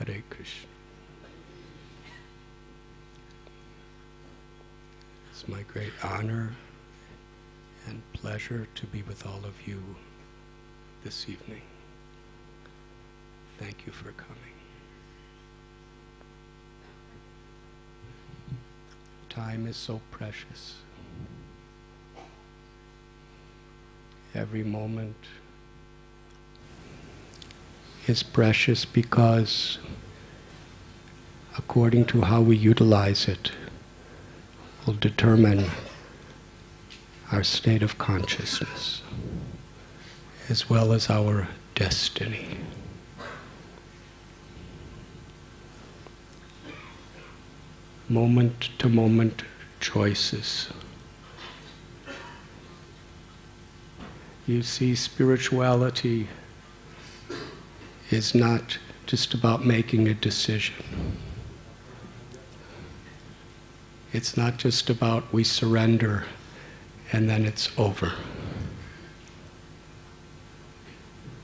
Hare Krishna. It's my great honor and pleasure to be with all of you this evening. Thank you for coming. Time is so precious. Every moment is precious because according to how we utilize it will determine our state of consciousness as well as our destiny. Moment to moment choices. You see, spirituality is not just about making a decision. It's not just about we surrender and then it's over.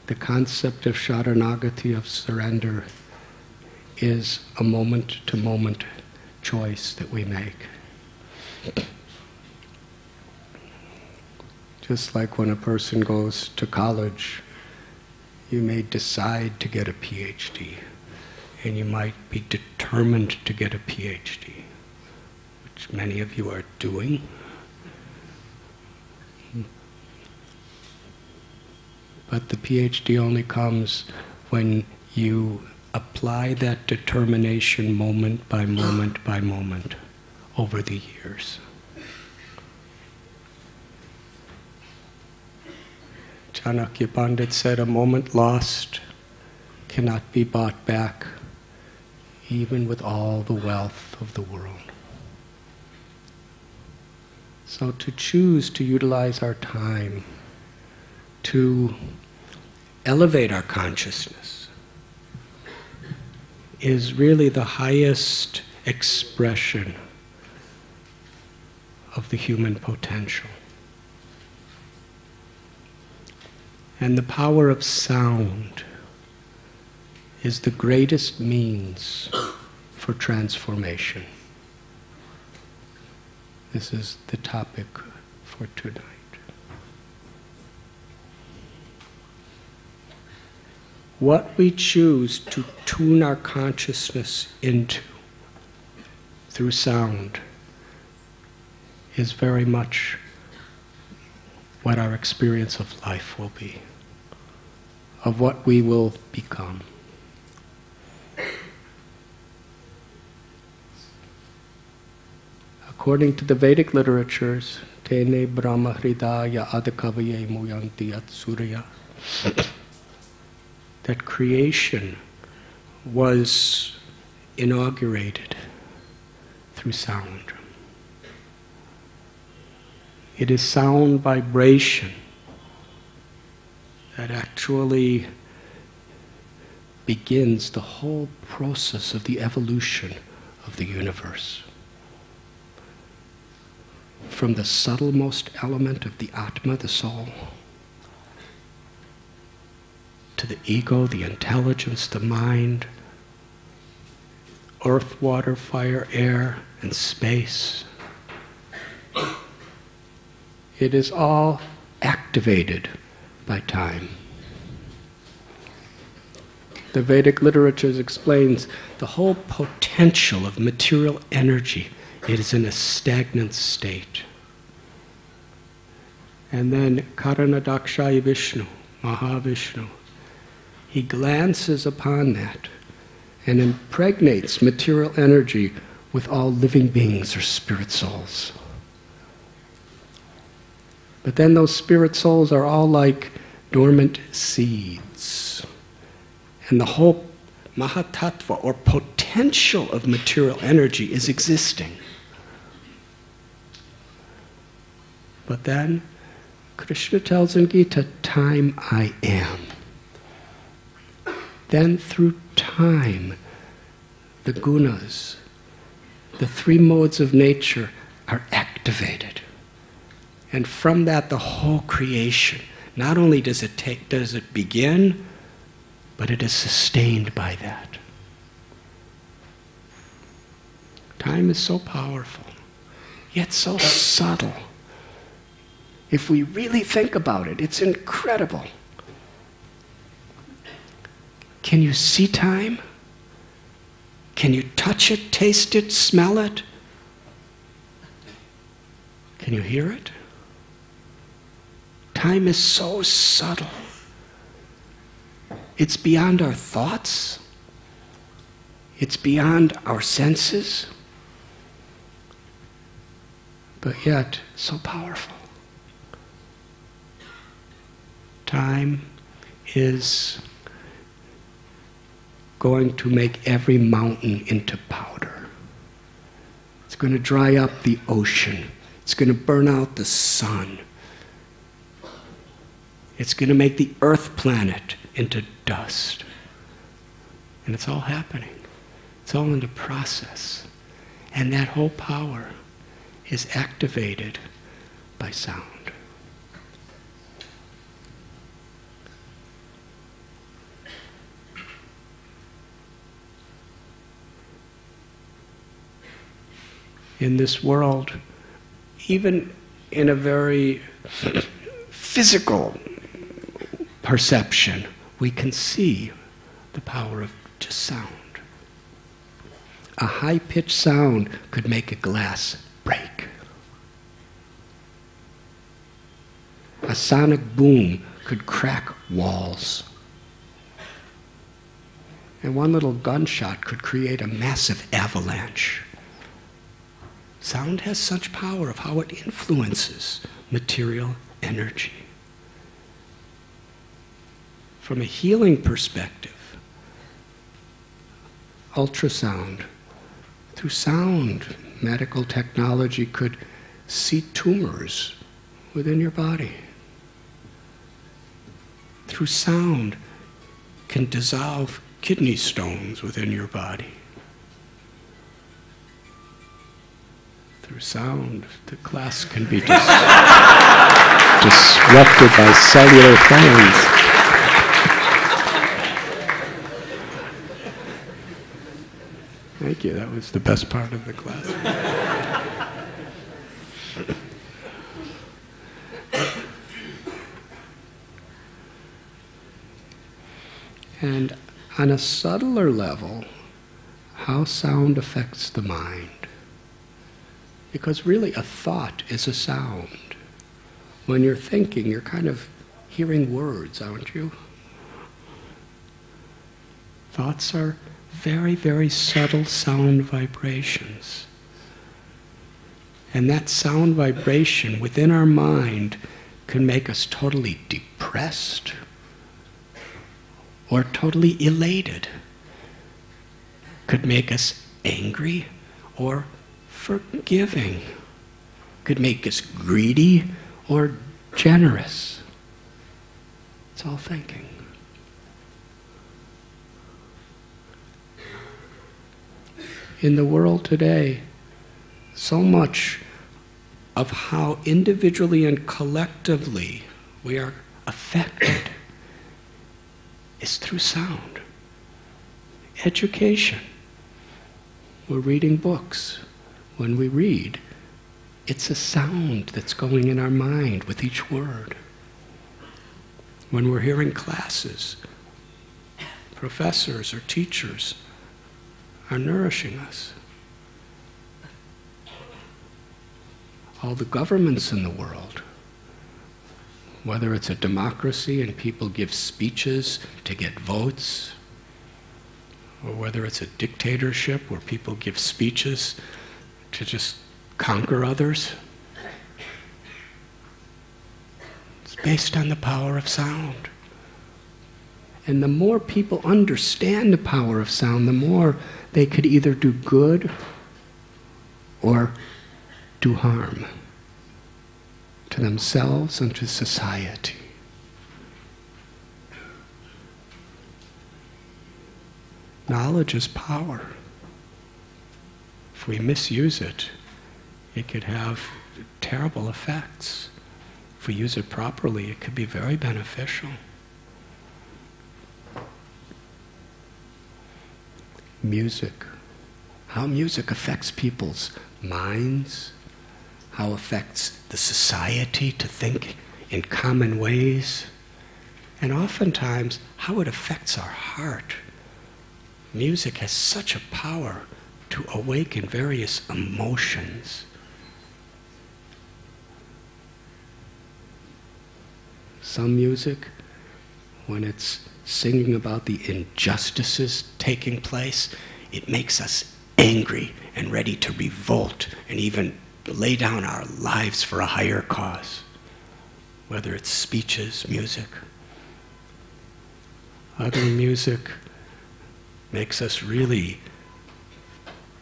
The concept of Sharanagati, of surrender, is a moment-to-moment choice that we make. Just like when a person goes to college, you may decide to get a PhD, and you might be determined to get a PhD, which many of you are doing. But the PhD only comes when you apply that determination moment by moment by moment over the years. Chanakya Pandit said, a moment lost cannot be bought back, even with all the wealth of the world. So to choose to utilize our time to elevate our consciousness is really the highest expression of the human potential. And the power of sound is the greatest means for transformation. This is the topic for tonight. What we choose to tune our consciousness into through sound is very much what our experience of life will be, of what we will become. According to the Vedic literatures, Tene Brahma Hridaya Adakavaye Muyanti Atsurya, that creation was inaugurated through sound. It is sound vibration that actually begins the whole process of the evolution of the universe. From the subtlemost element of the Atma, the soul, to the ego, the intelligence, the mind, earth, water, fire, air, and space. It is all activated by time. The Vedic literature explains the whole potential of material energy. It is in a stagnant state. And then Karanadakshaya Vishnu, Mahavishnu, he glances upon that and impregnates material energy with all living beings or spirit souls. But then those spirit souls are all like dormant seeds. And the whole mahatattva, or potential of material energy, is existing. But then Krishna tells in Gita, time I am. Then through time, the gunas, the three modes of nature, are activated. And from that, the whole creation, not only does it begin, but it is sustained by that. Time is so powerful, yet so subtle. If we really think about it, it's incredible. Can you see time? Can you touch it, taste it, smell it? Can you hear it? Time is so subtle. It's beyond our thoughts. It's beyond our senses. But yet, so powerful. Time is going to make every mountain into powder. It's going to dry up the ocean. It's going to burn out the sun. It's going to make the earth planet into dust. And it's all happening. It's all in the process. And that whole power is activated by sound. In this world, even in a very physical perception, we can see the power of just sound. A high-pitched sound could make a glass break. A sonic boom could crack walls. And one little gunshot could create a massive avalanche. Sound has such power of how it influences material energy. From a healing perspective, ultrasound, through sound, medical technology could see tumors within your body. Through sound, can dissolve kidney stones within your body. Through sound, the class can be disrupted by cellular phones. Thank you, that was the best part of the class. And on a subtler level, how sound affects the mind. Because really a thought is a sound. When you're thinking, you're kind of hearing words, aren't you? Thoughts are very, very subtle sound vibrations. And that sound vibration within our mind can make us totally depressed or totally elated. Could make us angry or forgiving. Could make us greedy or generous. It's all thinking. In the world today, so much of how individually and collectively we are affected is through sound. Education. We're reading books. When we read, it's a sound that's going in our mind with each word. When we're hearing classes, professors or teachers are nourishing us. All the governments in the world, whether it's a democracy and people give speeches to get votes, or whether it's a dictatorship where people give speeches to just conquer others, it's based on the power of sound. And the more people understand the power of sound, the more they could either do good or do harm to themselves and to society. Knowledge is power. If we misuse it, it could have terrible effects. If we use it properly, it could be very beneficial. Music. how music affects people's minds, how it affects the society to think in common ways, and oftentimes how it affects our heart. Music has such a power to awaken various emotions. Some music, when it's singing about the injustices taking place, it makes us angry and ready to revolt and even lay down our lives for a higher cause, whether it's speeches, music. Other music makes us really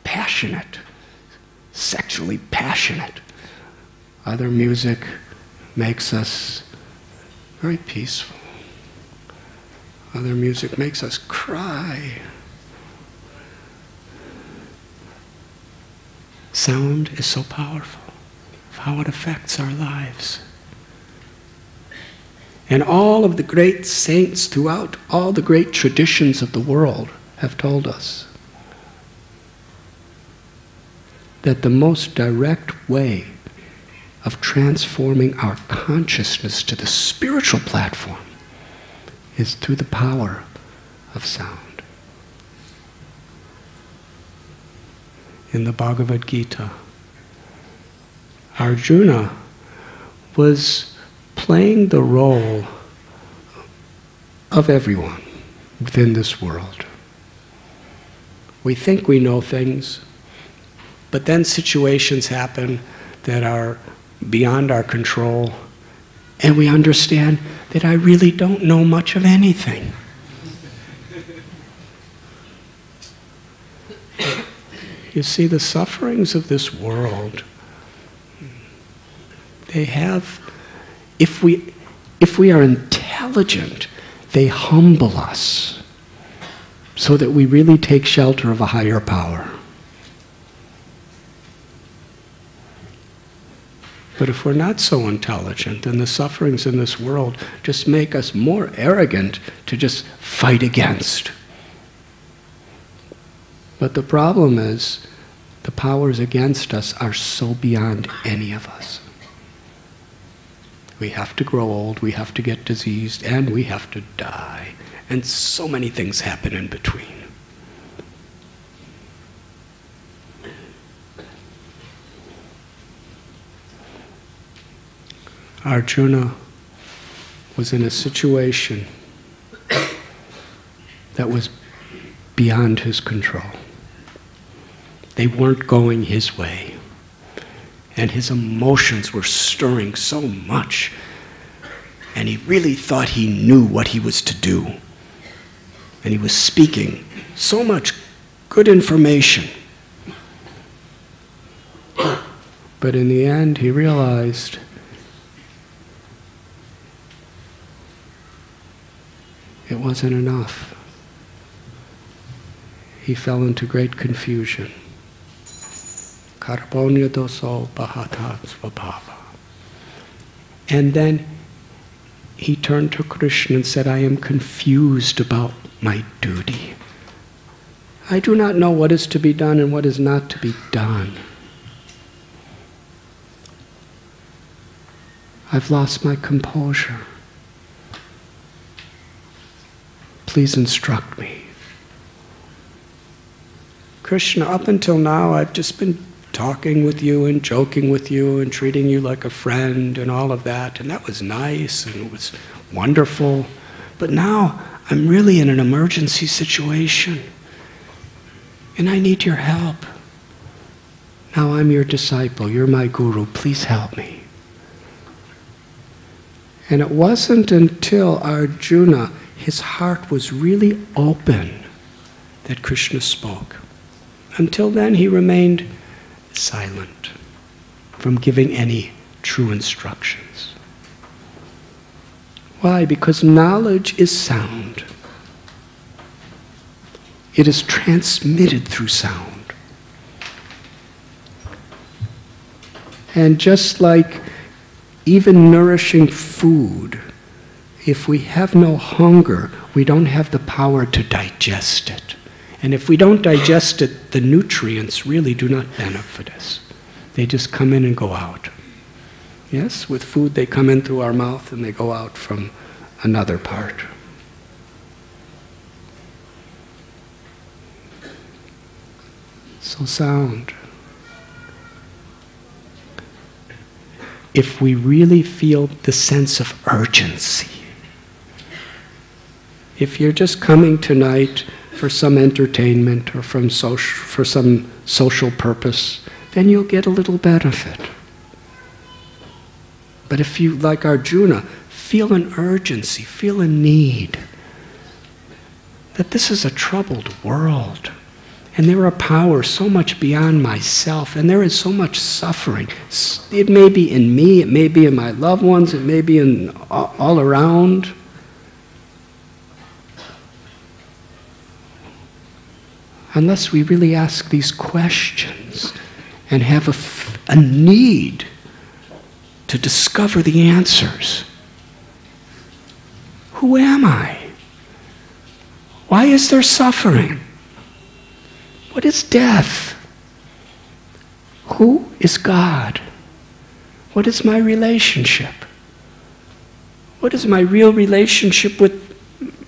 passionate, sexually passionate. Other music makes us very peaceful. Other music makes us cry. Sound is so powerful of how it affects our lives. And all of the great saints throughout all the great traditions of the world have told us that the most direct way of transforming our consciousness to the spiritual platform is through the power of sound. In the Bhagavad Gita, Arjuna was playing the role of everyone within this world. We think we know things, but then situations happen that are beyond our control, and we understand that I really don't know much of anything. You see, the sufferings of this world, they have, if we are intelligent, they humble us so that we really take shelter of a higher power. But if we're not so intelligent, then the sufferings in this world just make us more arrogant to just fight against. But the problem is, the powers against us are so beyond any of us. We have to grow old, we have to get diseased, and we have to die. And so many things happen in between. Arjuna was in a situation that was beyond his control. They weren't going his way. And his emotions were stirring so much. And he really thought he knew what he was to do. And he was speaking so much good information. But in the end, he realized it wasn't enough. He fell into great confusion. Karponya doso bahata svabhava. And then he turned to Krishna and said, I am confused about my duty. I do not know what is to be done and what is not to be done. I've lost my composure. Please instruct me. Krishna, up until now I've just been talking with you and joking with you and treating you like a friend and all of that, and that was nice and it was wonderful. But now I'm really in an emergency situation and I need your help. Now I'm your disciple, you're my guru, please help me. And it wasn't until Arjuna, his heart was really open, that Krishna spoke. Until then he remained silent from giving any true instructions. Why? Because knowledge is sound. It is transmitted through sound. And just like even nourishing food, if we have no hunger, we don't have the power to digest it. And if we don't digest it, the nutrients really do not benefit us. They just come in and go out. Yes, with food they come in through our mouth and they go out from another part. So sound. If we really feel the sense of urgency, if you're just coming tonight for some entertainment or for some social purpose, then you'll get a little benefit. But if you, like Arjuna, feel an urgency, feel a need, that this is a troubled world, and there are powers so much beyond myself, and there is so much suffering. It may be in me, it may be in my loved ones, it may be in all around. Unless we really ask these questions and have a need to discover the answers. Who am I? Why is there suffering? What is death? Who is God? What is my relationship? What is my real relationship with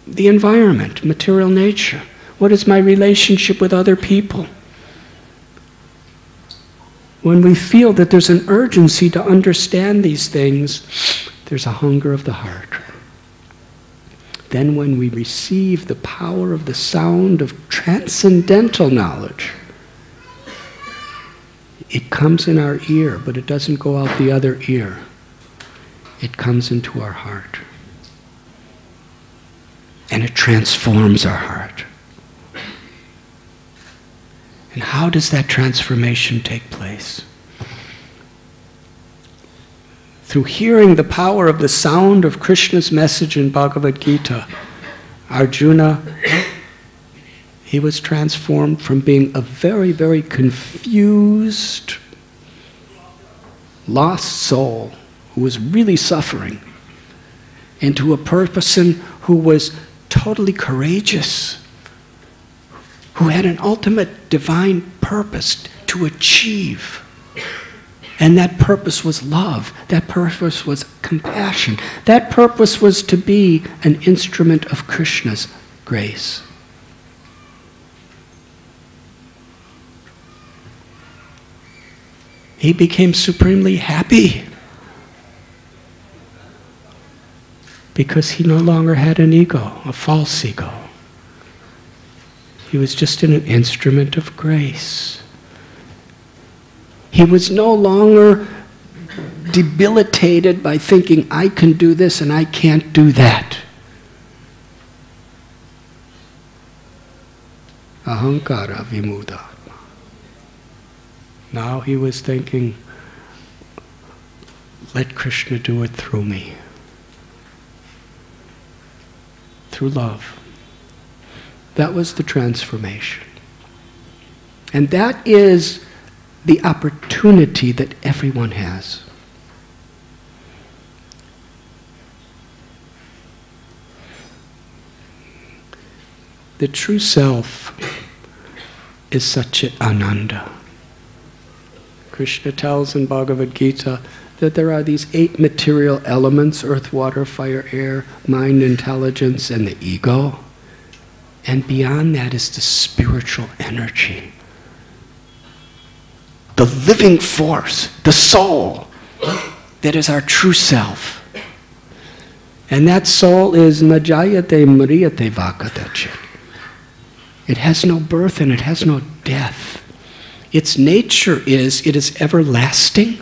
the environment, material nature? What is my relationship with other people? When we feel that there's an urgency to understand these things, there's a hunger of the heart. Then when we receive the power of the sound of transcendental knowledge, it comes in our ear, but it doesn't go out the other ear. It comes into our heart. And it transforms our heart. And how does that transformation take place? Through hearing the power of the sound of Krishna's message in Bhagavad Gita, Arjuna, he was transformed from being a very, very confused, lost soul who was really suffering into a person who was totally courageous, who had an ultimate divine purpose to achieve. And that purpose was love. That purpose was compassion. That purpose was to be an instrument of Krishna's grace. He became supremely happy because he no longer had an ego, a false ego. He was just an instrument of grace. He was no longer debilitated by thinking, I can do this and I can't do that. Ahankara vimuda. Now he was thinking, let Krishna do it through me. Through love. That was the transformation. And that is the opportunity that everyone has. The true self is Satchit Ananda. Krishna tells in Bhagavad Gita that there are these 8 material elements: earth, water, fire, air, mind, intelligence, and the ego. And beyond that is the spiritual energy. The living force, the soul, that is our true self. And that soul is najayate mriyate vakadachit. It has no birth and it has no death. Its nature is, it is everlasting.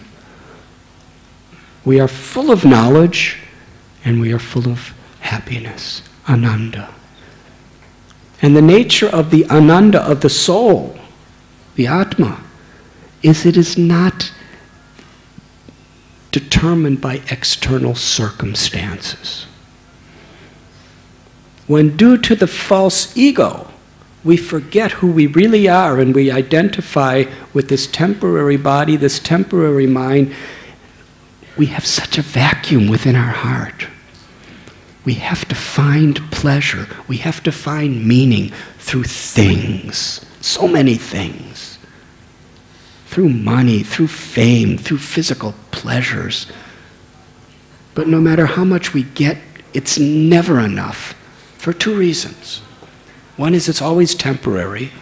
We are full of knowledge and we are full of happiness, ananda. And the nature of the ananda of the soul, the atma, is it is not determined by external circumstances. When due to the false ego, we forget who we really are and we identify with this temporary body, this temporary mind, we have such a vacuum within our heart. We have to find pleasure. We have to find meaning through things. So many things. Through money, through fame, through physical pleasures. But no matter how much we get, it's never enough for two reasons. One is it's always temporary.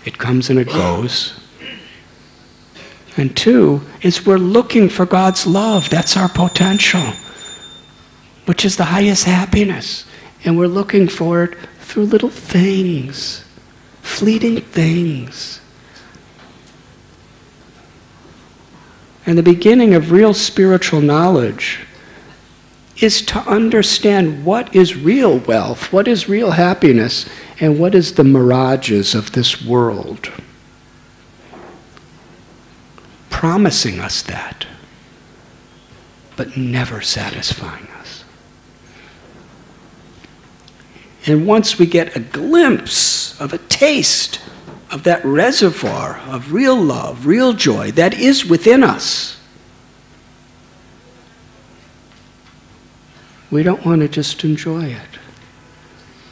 It comes and it goes. And two is we're looking for God's love. That's our potential, which is the highest happiness. And we're looking for it through little things, fleeting things. And the beginning of real spiritual knowledge is to understand what is real wealth, what is real happiness, and what is the mirages of this world. Promising us that, but never satisfying us. And once we get a glimpse of a taste of that reservoir of real love, real joy that is within us, we don't want to just enjoy it,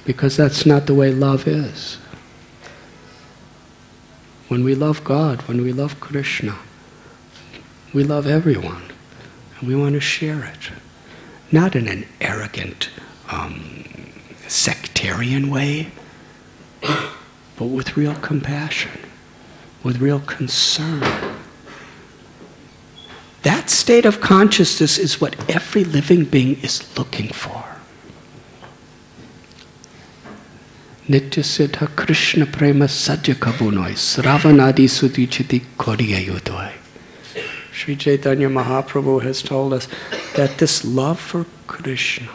because that's not the way love is. When we love God, when we love Krishna, we love everyone, and we want to share it. Not in an arrogant, sectarian way, but with real compassion, with real concern. That state of consciousness is what every living being is looking for. Nitya Siddha Krishna Prema Sadhya Kabunoi Sravanadi Sudhichiti Kodiyayudoi. Sri Chaitanya Mahaprabhu has told us that this love for Krishna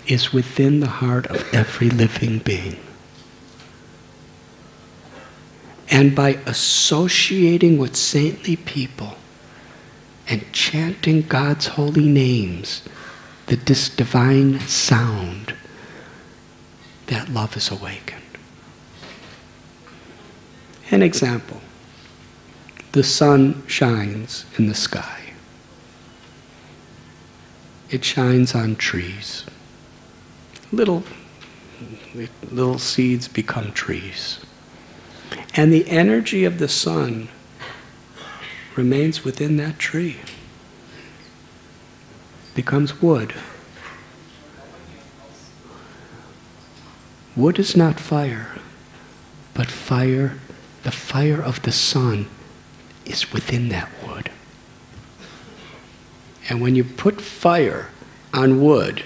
is within the heart of every living being. And by associating with saintly people and chanting God's holy names, this divine sound, that love is awakened. An example. The sun shines in the sky. It shines on trees. Little seeds become trees. And the energy of the sun remains within that tree. Becomes wood. Wood is not fire, but fire, the fire of the sun, is within that wood. And when you put fire on wood,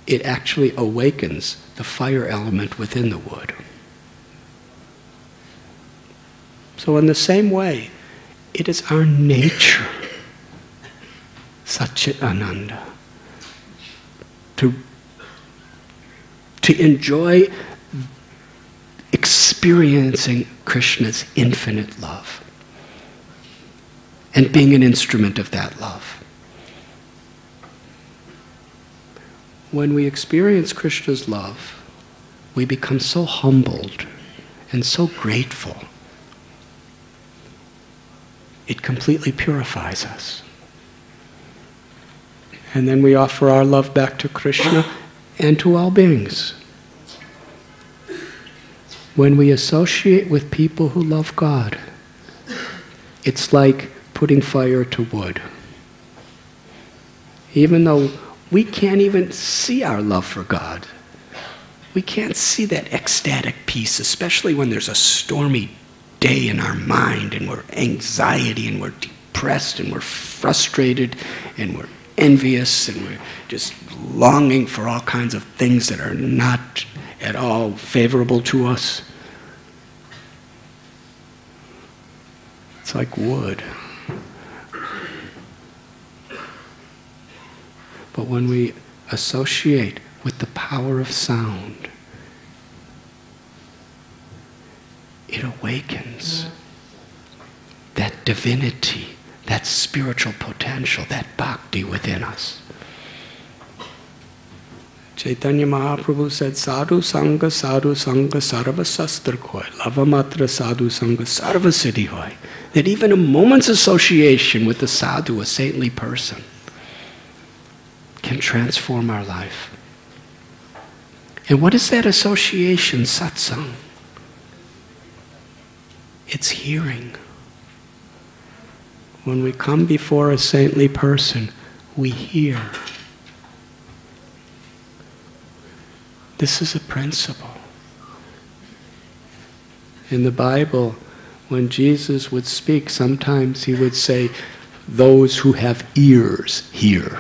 it actually awakens the fire element within the wood. So in the same way, it is our nature, Satchit Ananda, to enjoy experiencing Krishna's infinite love and being an instrument of that love. When we experience Krishna's love, we become so humbled and so grateful. It completely purifies us. And then we offer our love back to Krishna and to all beings. When we associate with people who love God, it's like putting fire to wood. Even though we can't even see our love for God, we can't see that ecstatic peace, especially when there's a stormy day in our mind and we're anxiety and we're depressed and we're frustrated and we're envious and we're just longing for all kinds of things that are not at all favorable to us. It's like wood. But when we associate with the power of sound, it awakens that divinity, that spiritual potential, that bhakti within us. Chaitanya Mahaprabhu said, Sadhu Sangha Sarva Sastra Hoy, Lavamatra Sadhu Sangha Sarva Siddhi Hoy. That even a moment's association with a sadhu, a saintly person, can transform our life. And what is that association, satsang? It's hearing. When we come before a saintly person, we hear. This is a principle. In the Bible, when Jesus would speak, sometimes he would say, "Those who have ears, hear."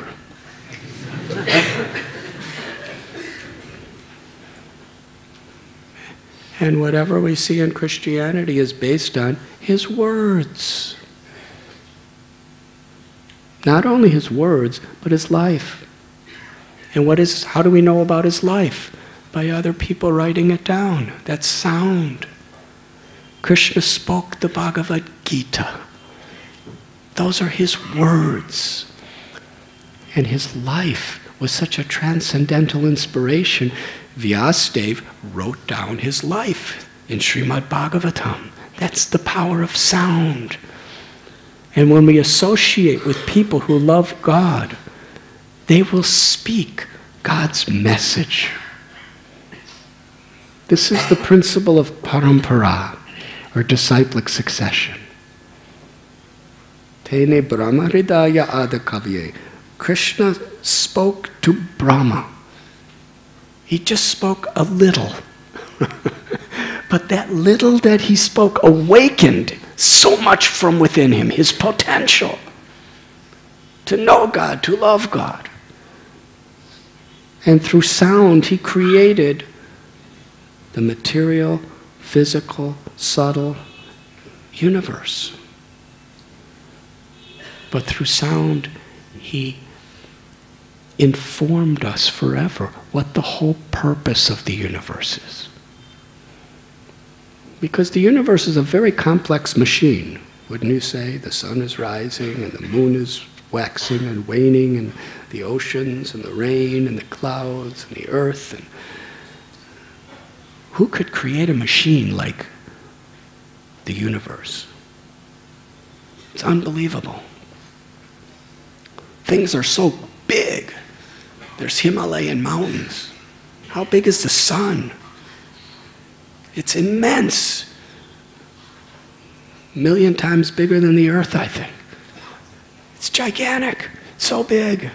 And whatever we see in Christianity is based on his words. Not only his words, but his life. And how do we know about his life? By other people writing it down. That's sound. Krishna spoke the Bhagavad Gita. Those are his words. And his life was such a transcendental inspiration. Vyasadeva wrote down his life in Srimad Bhagavatam. That's the power of sound. And when we associate with people who love God, they will speak God's message. This is the principle of parampara, or disciplic succession. Tene Brahma Hridaya Adakavye. Krishna spoke to Brahma. He just spoke a little. But that little that he spoke awakened so much from within him, his potential to know God, to love God. And through sound, he created the material, physical, subtle universe. But through sound, he informed us forever what the whole purpose of the universe is. Because the universe is a very complex machine. Wouldn't you say? The sun is rising and the moon is waxing and waning, and the oceans and the rain and the clouds and the earth. And who could create a machine like the universe? It's unbelievable. Things are so big. There's Himalayan mountains. How big is the sun? It's immense. 1,000,000 times bigger than the earth, I think. It's gigantic, so big.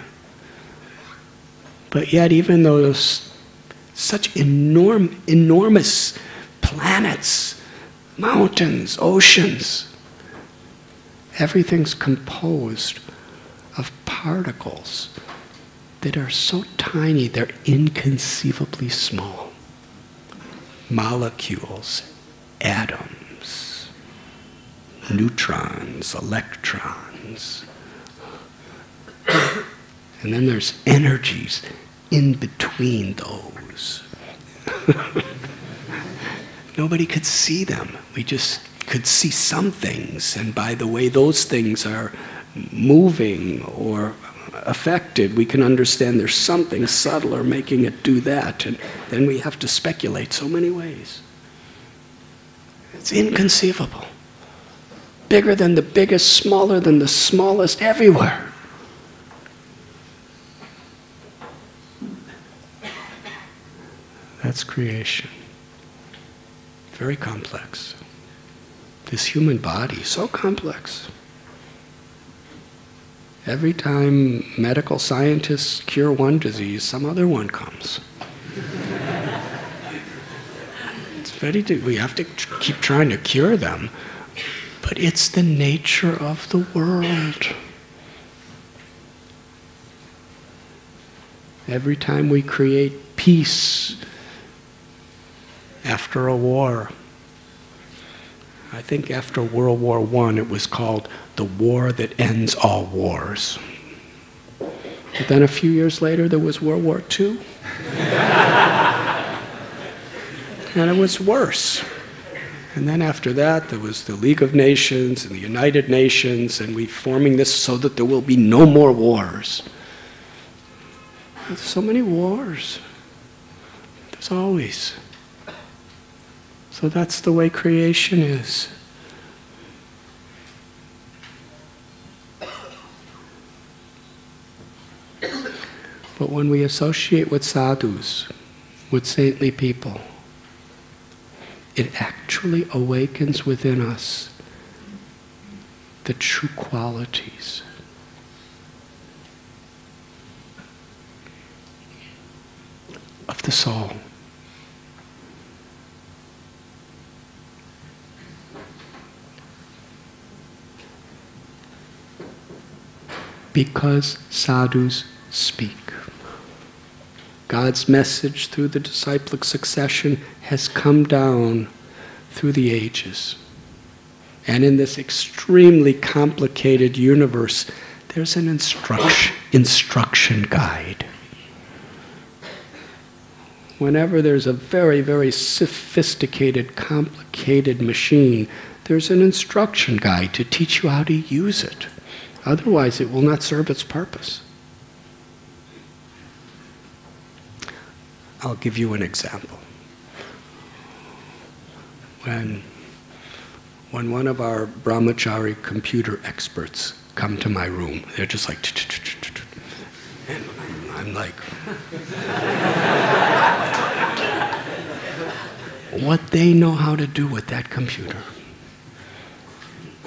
But yet, even though there's such enormous planets, mountains, oceans, everything's composed of particles that are so tiny, they're inconceivably small. Molecules, atoms, neutrons, electrons. And then there's energies in between those. Nobody could see them. We just could see some things, and by the way those things are moving or affected, we can understand there's something subtler making it do that, and then we have to speculate so many ways. It's inconceivable. Bigger than the biggest, smaller than the smallest, everywhere. That's creation. Very complex. This human body, so complex. Every time medical scientists cure one disease, some other one comes. We have to keep trying to cure them, but it's the nature of the world. Every time we create peace after a war, I think after World War I it was called the war that ends all wars. But then a few years later there was World War II. And it was worse. And then after that there was the League of Nations and the United Nations, and we're forming this so that there will be no more wars. There's so many wars. There's always. So that's the way creation is. But when we associate with sadhus, with saintly people, it actually awakens within us the true qualities. Of the soul. Because sadhus speak. God's message through the disciplic succession has come down through the ages. And in this extremely complicated universe, there's an instruction guide. Whenever there's a very, very sophisticated, complicated machine, there's an instruction guide to teach you how to use it. Otherwise, it will not serve its purpose. I'll give you an example. When one of our brahmachari computer experts come to my room, they're just like, and I'm like, what they know how to do with that computer.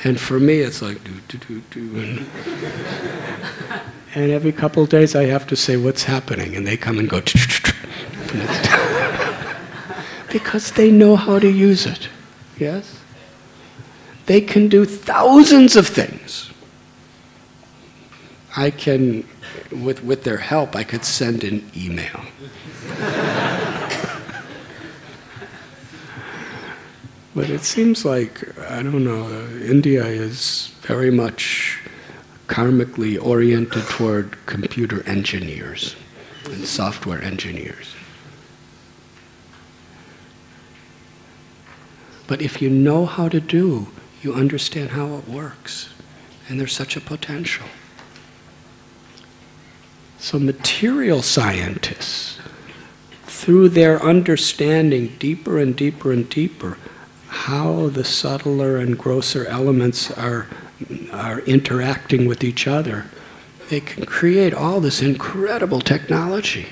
And for me, it's like, and every couple of days I have to say, what's happening? And they come and go, because they know how to use it. Yes? They can do thousands of things. I can, with their help, I could send an email. But it seems like, I don't know, India is very much karmically oriented toward computer engineers and software engineers. But if you know how to do, you understand how it works. And there's such a potential. So material scientists, through their understanding deeper and deeper and deeper, how the subtler and grosser elements are interacting with each other, they can create all this incredible technology.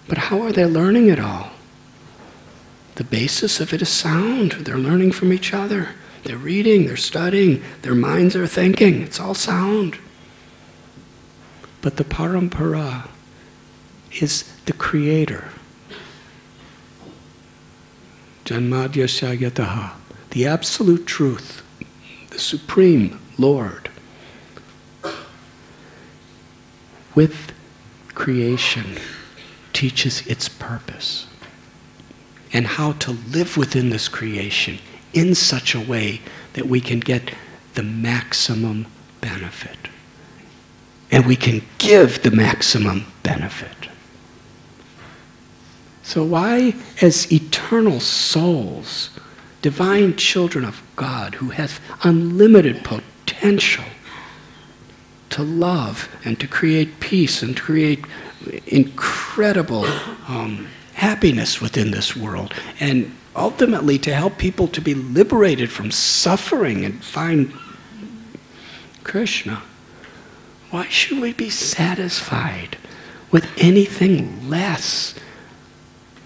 But how are they learning it all? The basis of it is sound. They're learning from each other. They're reading, they're studying, their minds are thinking. It's all sound. But the parampara is the creator. Janmadhyasya yataha, the absolute truth, the supreme Lord, with creation, teaches its purpose and how to live within this creation in such a way that we can get the maximum benefit. And we can give the maximum benefit. So why, as eternal souls, divine children of God who have unlimited potential to love and to create peace and to create incredible happiness within this world, and ultimately to help people to be liberated from suffering and find Krishna, why should we be satisfied with anything less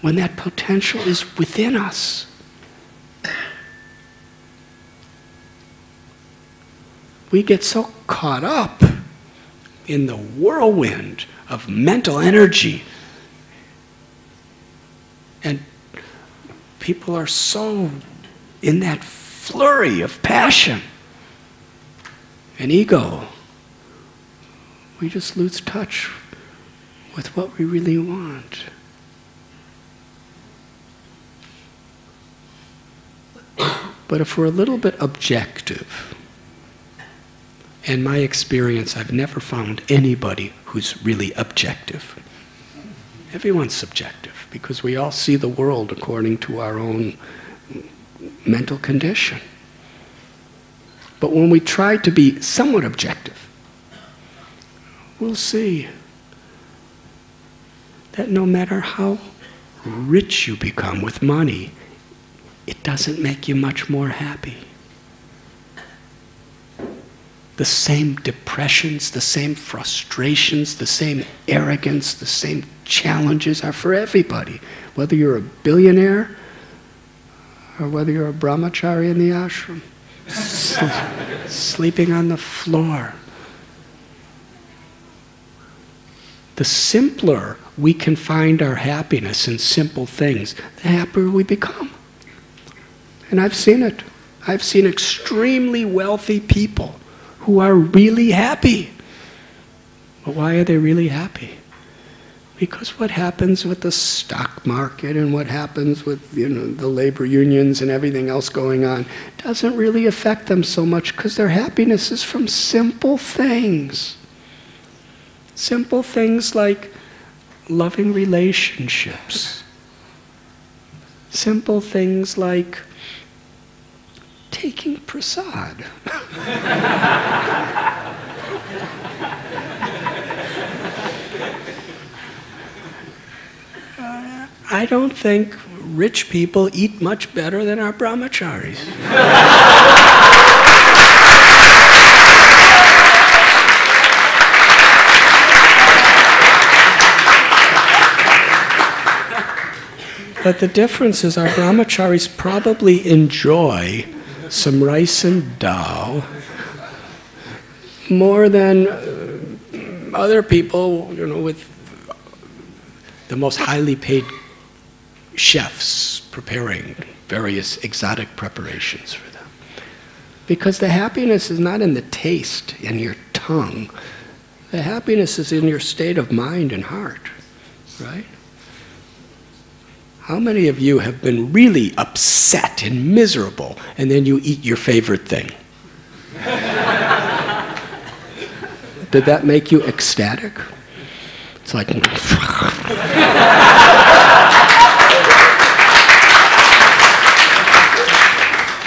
when that potential is within us? We get so caught up in the whirlwind of mental energy, and people are so in that flurry of passion and ego, we just lose touch with what we really want. But if we're a little bit objective, in my experience, I've never found anybody who's really objective. Everyone's subjective, because we all see the world according to our own mental condition. But when we try to be somewhat objective, we'll see that no matter how rich you become with money, it doesn't make you much more happy. The same depressions, the same frustrations, the same arrogance, the same challenges are for everybody. Whether you're a billionaire or whether you're a brahmachari in the ashram, sleeping on the floor. The simpler we can find our happiness in simple things, the happier we become. And I've seen it. I've seen extremely wealthy people who are really happy. But why are they really happy? Because what happens with the stock market and what happens with the labor unions and everything else going on doesn't really affect them so much because their happiness is from simple things. Simple things like loving relationships. Simple things like taking prasad. I don't think rich people eat much better than our brahmacharis. But the difference is our brahmacharis probably enjoy some rice and dal more than other people, with the most highly paid chefs preparing various exotic preparations for them. Because the happiness is not in the taste, in your tongue. The happiness is in your state of mind and heart, right? How many of you have been really upset and miserable, and then you eat your favorite thing? Did that make you ecstatic? It's like...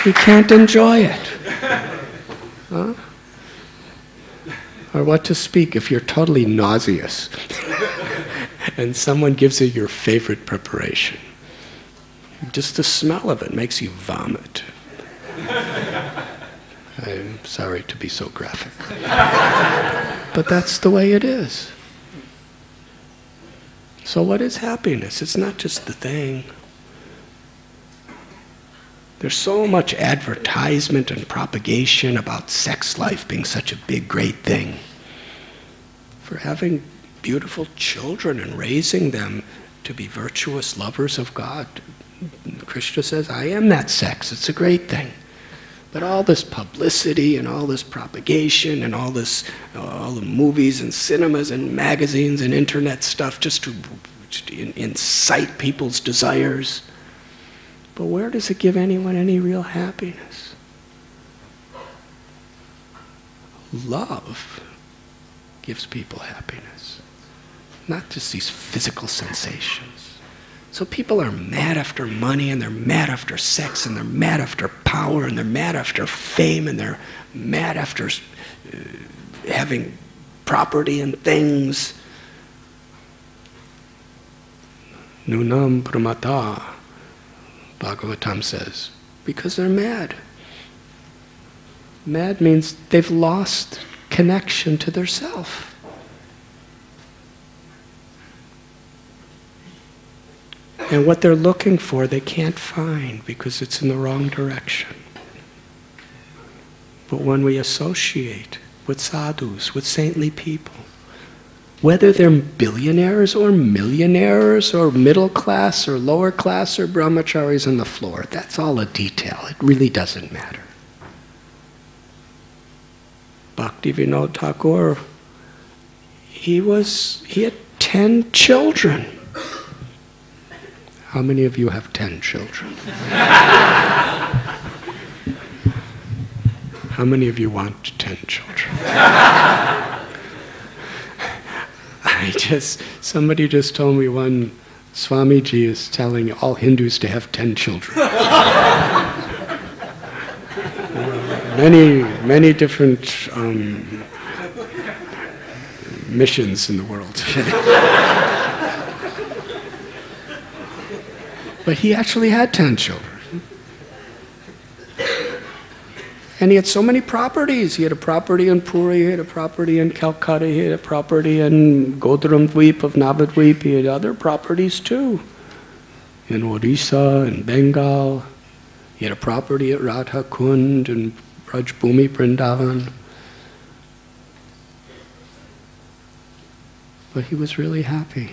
You can't enjoy it. Huh? Or what to speak if you're totally nauseous and someone gives you your favorite preparation. Just the smell of it makes you vomit. I'm sorry to be so graphic. But that's the way it is. So what is happiness? It's not just the thing. There's so much advertisement and propagation about sex life being such a big, great thing. For having beautiful children and raising them to be virtuous lovers of God. Krishna says, I am that sex. It's a great thing. But all this publicity and all this propagation and all the movies and cinemas and magazines and internet stuff just to incite people's desires. But where does it give anyone any real happiness? Love gives people happiness, not just these physical sensations. So people are mad after money, and they're mad after sex, and they're mad after power, and they're mad after fame, and they're mad after having property and things. Nunam pramata, Bhagavatam says, because they're mad. Mad means they've lost connection to their self. And what they're looking for, they can't find because it's in the wrong direction. But when we associate with sadhus, with saintly people, whether they're billionaires or millionaires or middle class or lower class or brahmacharis on the floor, that's all a detail. It really doesn't matter. Bhaktivinoda Thakur, he had 10 children. How many of you have 10 children? How many of you want 10 children? Somebody just told me one Swamiji is telling all Hindus to have 10 children. Many different missions in the world. But he actually had 10 children. And he had so many properties. He had a property in Puri, he had a property in Calcutta, he had a property in Godramdweep of Navadweep, he had other properties too. In Odisha, in Bengal. He had a property at Radha Kund and Brajbhumi, Vrindavan. But he was really happy.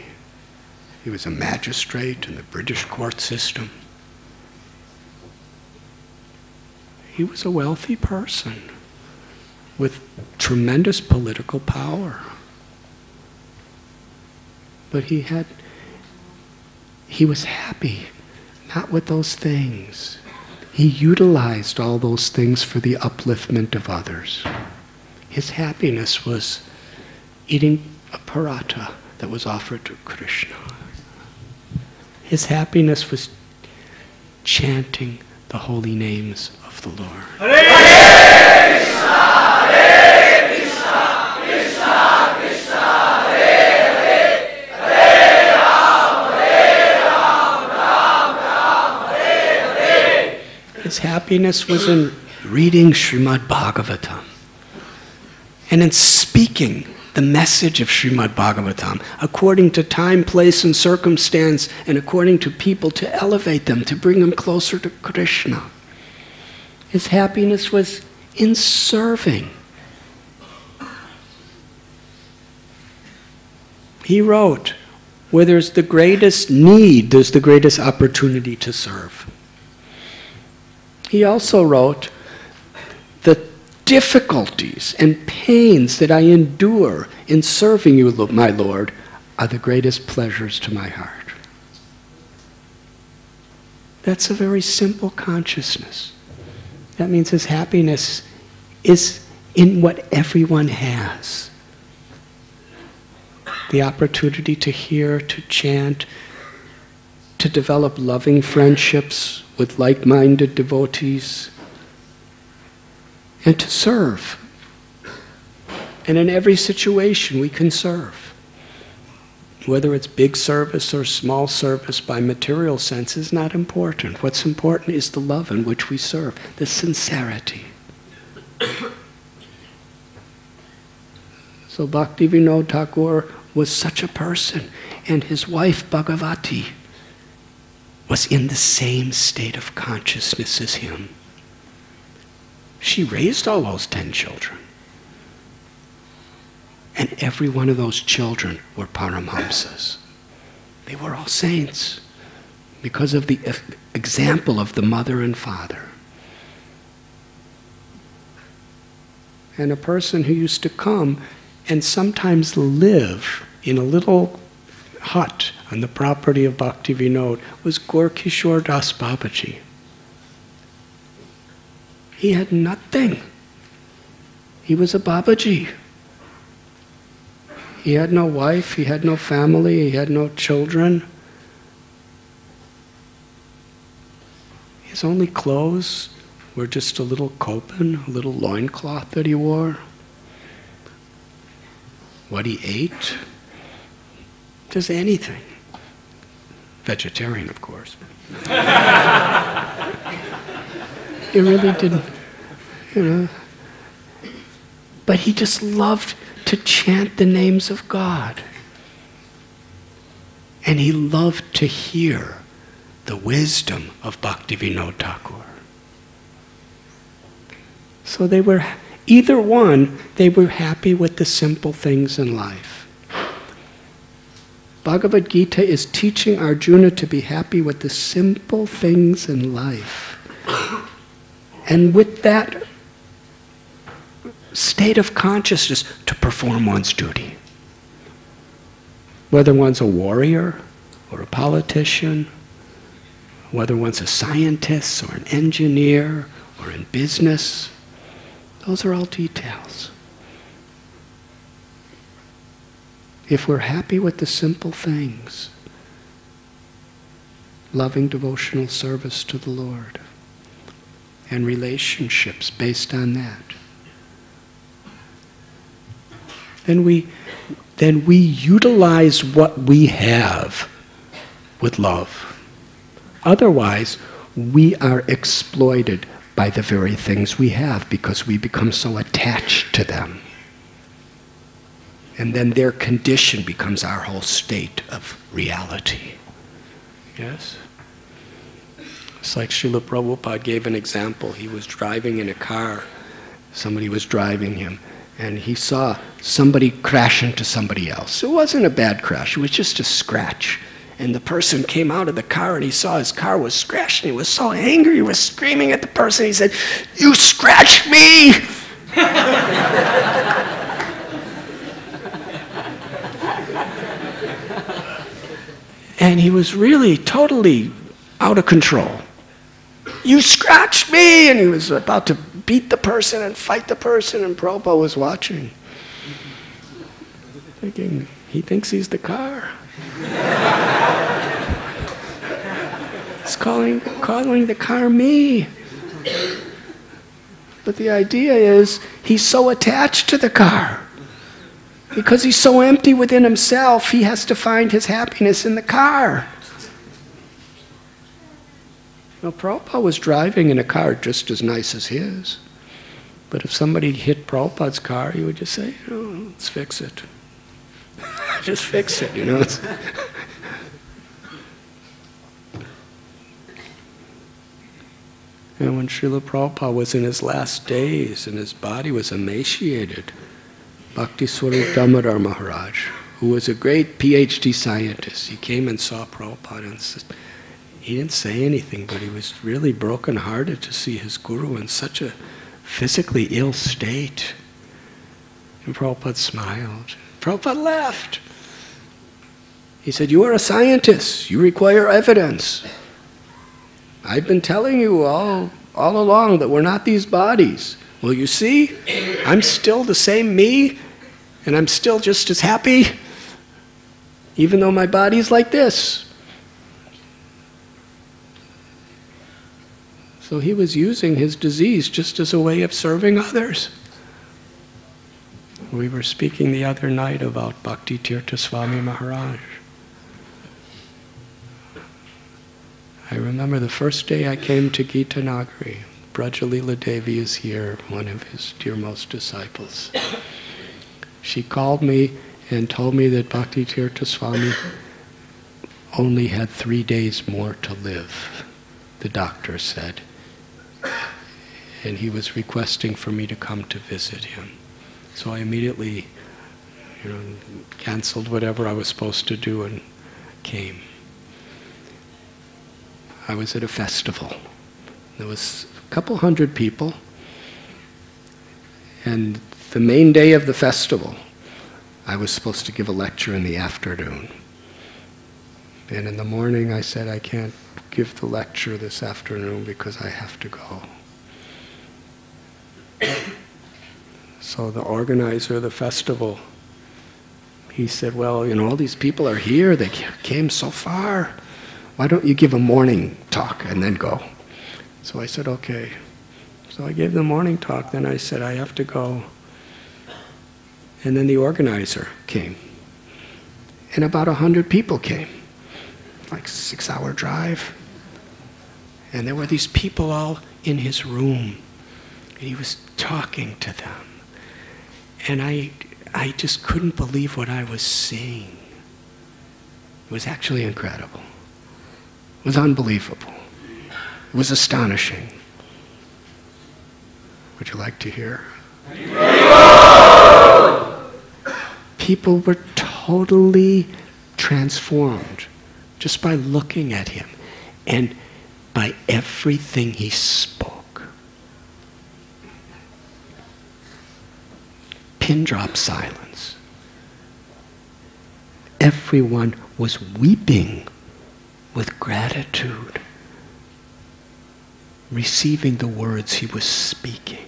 He was a magistrate in the British court system. He was a wealthy person with tremendous political power. But he was happy, not with those things. He utilized all those things for the upliftment of others. His happiness was eating a paratha that was offered to Krishna. His happiness was chanting the holy names of the Lord. Hare Krishna, Hare Krishna, Krishna Krishna, Hare Hare, Hare Ram, Ram Ram, Hare Hare. His happiness was in reading Srimad Bhagavatam and in speaking the message of Srimad Bhagavatam according to time, place, and circumstance, and according to people, to elevate them, to bring them closer to Krishna. His happiness was in serving. He wrote, where there's the greatest need, there's the greatest opportunity to serve. He also wrote, the difficulties and pains that I endure in serving you, my Lord, are the greatest pleasures to my heart. That's a very simple consciousness. That means his happiness is in what everyone has. The opportunity to hear, to chant, to develop loving friendships with like-minded devotees, and to serve. And in every situation we can serve. Whether it's big service or small service by material sense is not important. What's important is the love in which we serve, the sincerity. So Bhaktivinoda Thakur was such a person, and his wife Bhagavati was in the same state of consciousness as him. She raised all those 10 children. And every one of those children were Paramhamsas. They were all saints because of the example of the mother and father. And a person who used to come and sometimes live in a little hut on the property of Bhaktivinoda was Gorkishore Das Babaji. He had nothing. He was a Babaji. He had no wife, he had no family, he had no children. His only clothes were just a little kopan, a little loincloth that he wore. What he ate, just anything. Vegetarian, of course. He really didn't, But he just loved to chant the names of God. And he loved to hear the wisdom of Bhaktivinoda Thakur. So they were, either one, they were happy with the simple things in life. Bhagavad Gita is teaching Arjuna to be happy with the simple things in life. And with that state of consciousness to perform one's duty. Whether one's a warrior or a politician, whether one's a scientist or an engineer or in business, those are all details. If we're happy with the simple things, loving devotional service to the Lord, and relationships based on that, then we utilize what we have with love. Otherwise, we are exploited by the very things we have because we become so attached to them. And then their condition becomes our whole state of reality. Yes? It's like Srila Prabhupada gave an example. He was driving in a car. Somebody was driving him. And he saw somebody crash into somebody else. It wasn't a bad crash. It was just a scratch. And the person came out of the car and he saw his car was scratched. And he was so angry. He was screaming at the person. He said, "You scratched me!" And he was really totally out of control. "You scratched me!" And he was about to beat the person and fight the person, and Prabhupada was watching, thinking, he thinks he's the car. He's calling the car me. But the idea is, he's so attached to the car. Because he's so empty within himself, he has to find his happiness in the car. Now, Prabhupada was driving in a car just as nice as his. But if somebody hit Prabhupada's car, he would just say, "Oh, let's fix it." Just fix it, you know. And when Srila Prabhupada was in his last days and his body was emaciated, Bhakti Swarup Damodar Maharaj, who was a great PhD scientist, he came and saw Prabhupada and said, he didn't say anything, but he was really broken-hearted to see his guru in such a physically ill state. And Prabhupada smiled. Prabhupada laughed. He said, "You are a scientist. You require evidence. I've been telling you all along that we're not these bodies. Well, you see, I'm still the same me, and I'm still just as happy, even though my body's like this." So he was using his disease just as a way of serving others. We were speaking the other night about Bhakti Tirtha Swami Maharaj. I remember the first day I came to Gita Nagari. Brajalila Devi is here, one of his dearmost disciples. She called me and told me that Bhakti Tirtha Swami only had 3 days more to live, the doctor said. And he was requesting for me to come to visit him. So I immediately, canceled whatever I was supposed to do and came. I was at a festival. There was a couple hundred people. And the main day of the festival, I was supposed to give a lecture in the afternoon. And in the morning I said, "I can't give the lecture this afternoon because I have to go." So the organizer of the festival, he said, "Well, all these people are here, they came so far. Why don't you give a morning talk and then go?" So I said, "Okay." So I gave the morning talk, then I said, "I have to go." And then the organizer came. And about 100 people came. Like 6-hour drive. And there were these people all in his room. And he was talking to them. And I just couldn't believe what I was seeing. It was actually incredible. It was unbelievable. It was astonishing. Would you like to hear? People were totally transformed just by looking at him and by everything he spoke. Pin drop silence. Everyone was weeping with gratitude, receiving the words he was speaking.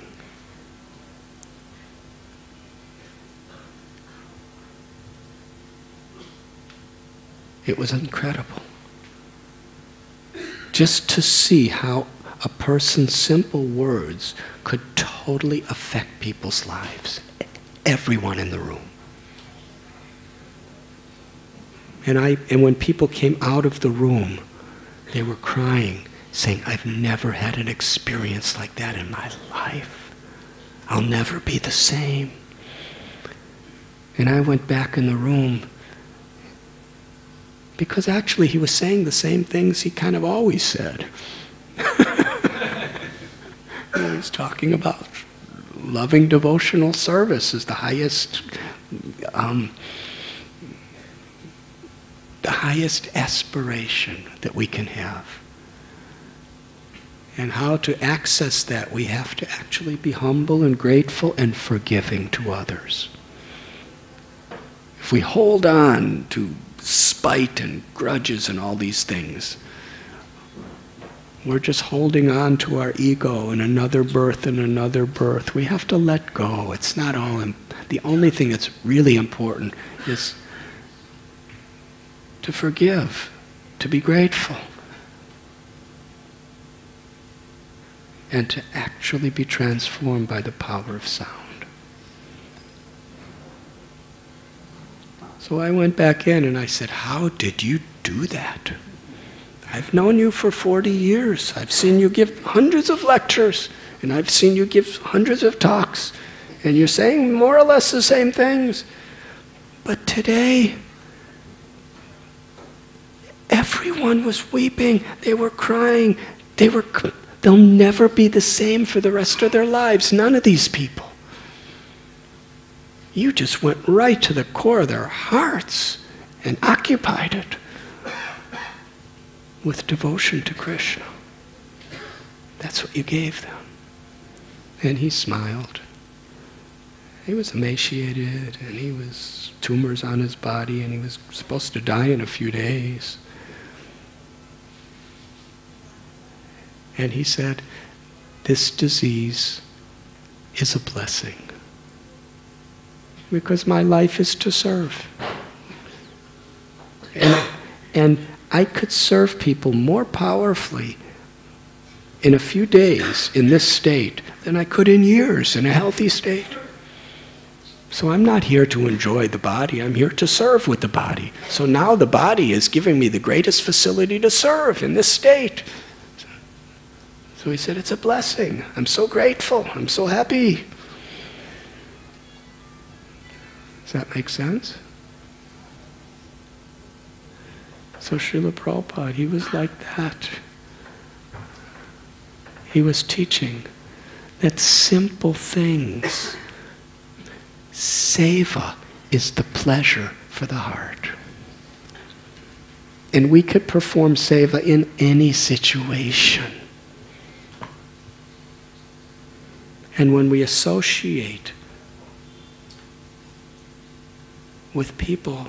It was incredible. Just to see how a person's simple words could totally affect people's lives. Everyone in the room. And when people came out of the room, they were crying saying, I've never had an experience like that in my life. I'll never be the same. And I went back in the room, because actually he was saying the same things he kind of always said. He was talking about loving devotional service is the highest aspiration that we can have. And how to access that, we have to actually be humble and grateful and forgiving to others. If we hold on to spite and grudges and all these things, we're just holding on to our ego and another birth and another birth. We have to let go. It's not all. The only thing that's really important is to forgive, to be grateful, and to actually be transformed by the power of sound. So I went back in and I said, how did you do that? I've known you for 40 years. I've seen you give hundreds of lectures, and I've seen you give hundreds of talks, and you're saying more or less the same things. But today, everyone was weeping. They were crying. They'll never be the same for the rest of their lives. None of these people. You just went right to the core of their hearts and occupied it with devotion to Krishna. That's what you gave them. And he smiled. He was emaciated, and he was tumors on his body, and he was supposed to die in a few days. And he said, this disease is a blessing, because my life is to serve. And I could serve people more powerfully in a few days in this state than I could in years in a healthy state. So I'm not here to enjoy the body, I'm here to serve with the body. So now the body is giving me the greatest facility to serve in this state. So he said, it's a blessing. I'm so grateful. I'm so happy. Does that make sense? So Srila Prabhupada, he was like that. He was teaching that simple things, seva is the pleasure for the heart. And we could perform seva in any situation. And when we associate with people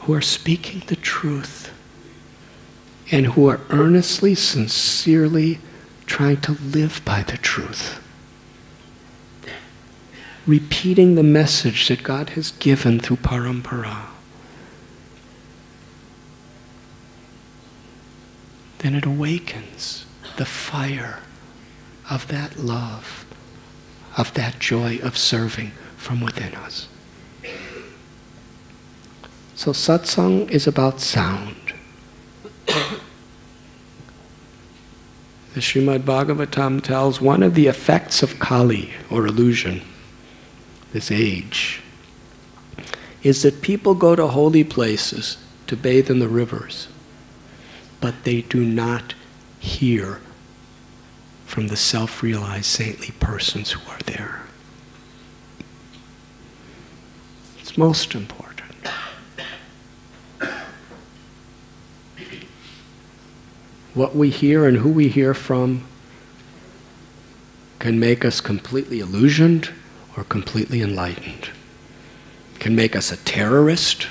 who are speaking the truth and who are earnestly, sincerely trying to live by the truth, repeating the message that God has given through parampara, then it awakens the fire of that love, of that joy of serving from within us. So satsang is about sound. The Srimad Bhagavatam tells one of the effects of Kali, or illusion, this age, is that people go to holy places to bathe in the rivers, but they do not hear from the self-realized saintly persons who are there. It's most important. What we hear and who we hear from can make us completely illusioned or completely enlightened. Can make us a terrorist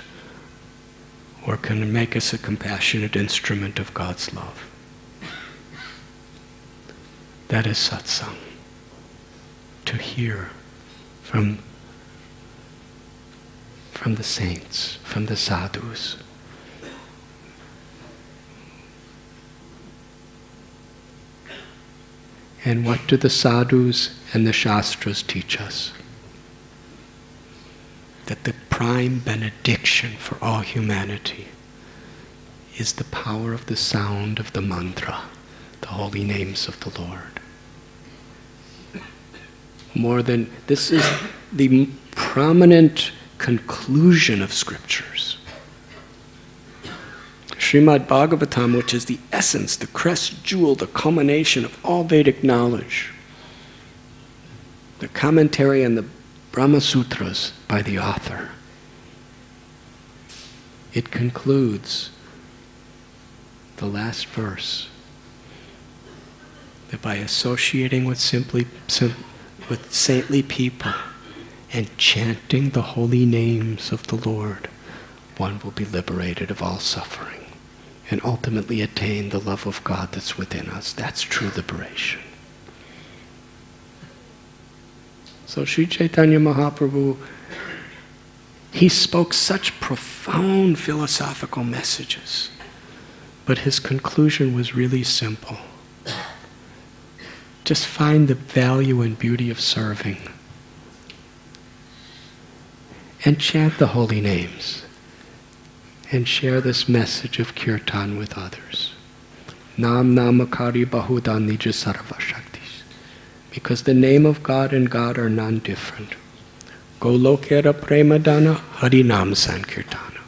or can make us a compassionate instrument of God's love. That is satsang. To hear from the saints, from the sadhus. And what do the sadhus and the shastras teach us? That the prime benediction for all humanity is the power of the sound of the mantra, the holy names of the Lord. This is the prominent conclusion of scriptures. Srimad Bhagavatam, which is the essence, the crest jewel, the culmination of all Vedic knowledge. The commentary on the Brahma Sutras by the author. It concludes the last verse that by associating with saintly people and chanting the holy names of the Lord, one will be liberated of all suffering and ultimately attain the love of God that's within us. That's true liberation. So Sri Chaitanya Mahaprabhu, he spoke such profound philosophical messages, but his conclusion was really simple. Just find the value and beauty of serving and chant the holy names and share this message of kirtan with others. Nam namakari bahudan nija sarva shaktis. Because the name of God and God are non-different. Golokera premadana harinam sankirtana.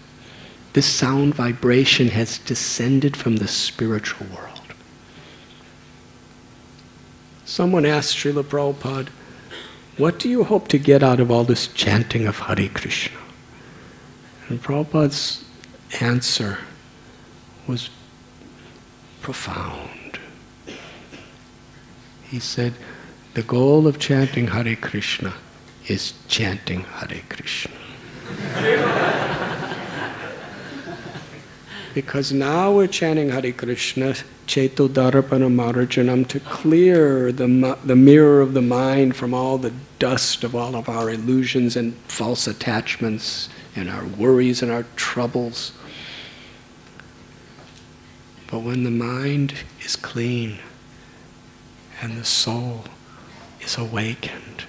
This sound vibration has descended from the spiritual world. Someone asked Srila Prabhupada, what do you hope to get out of all this chanting of Hare Krishna? And Prabhupada's answer was profound. He said, the goal of chanting Hare Krishna is chanting Hare Krishna. Because now we're chanting Hare Krishna, Cheto Darapana Marjanam, to clear the mirror of the mind from all the dust of all of our illusions and false attachments and our worries and our troubles. But when the mind is clean and the soul is awakened,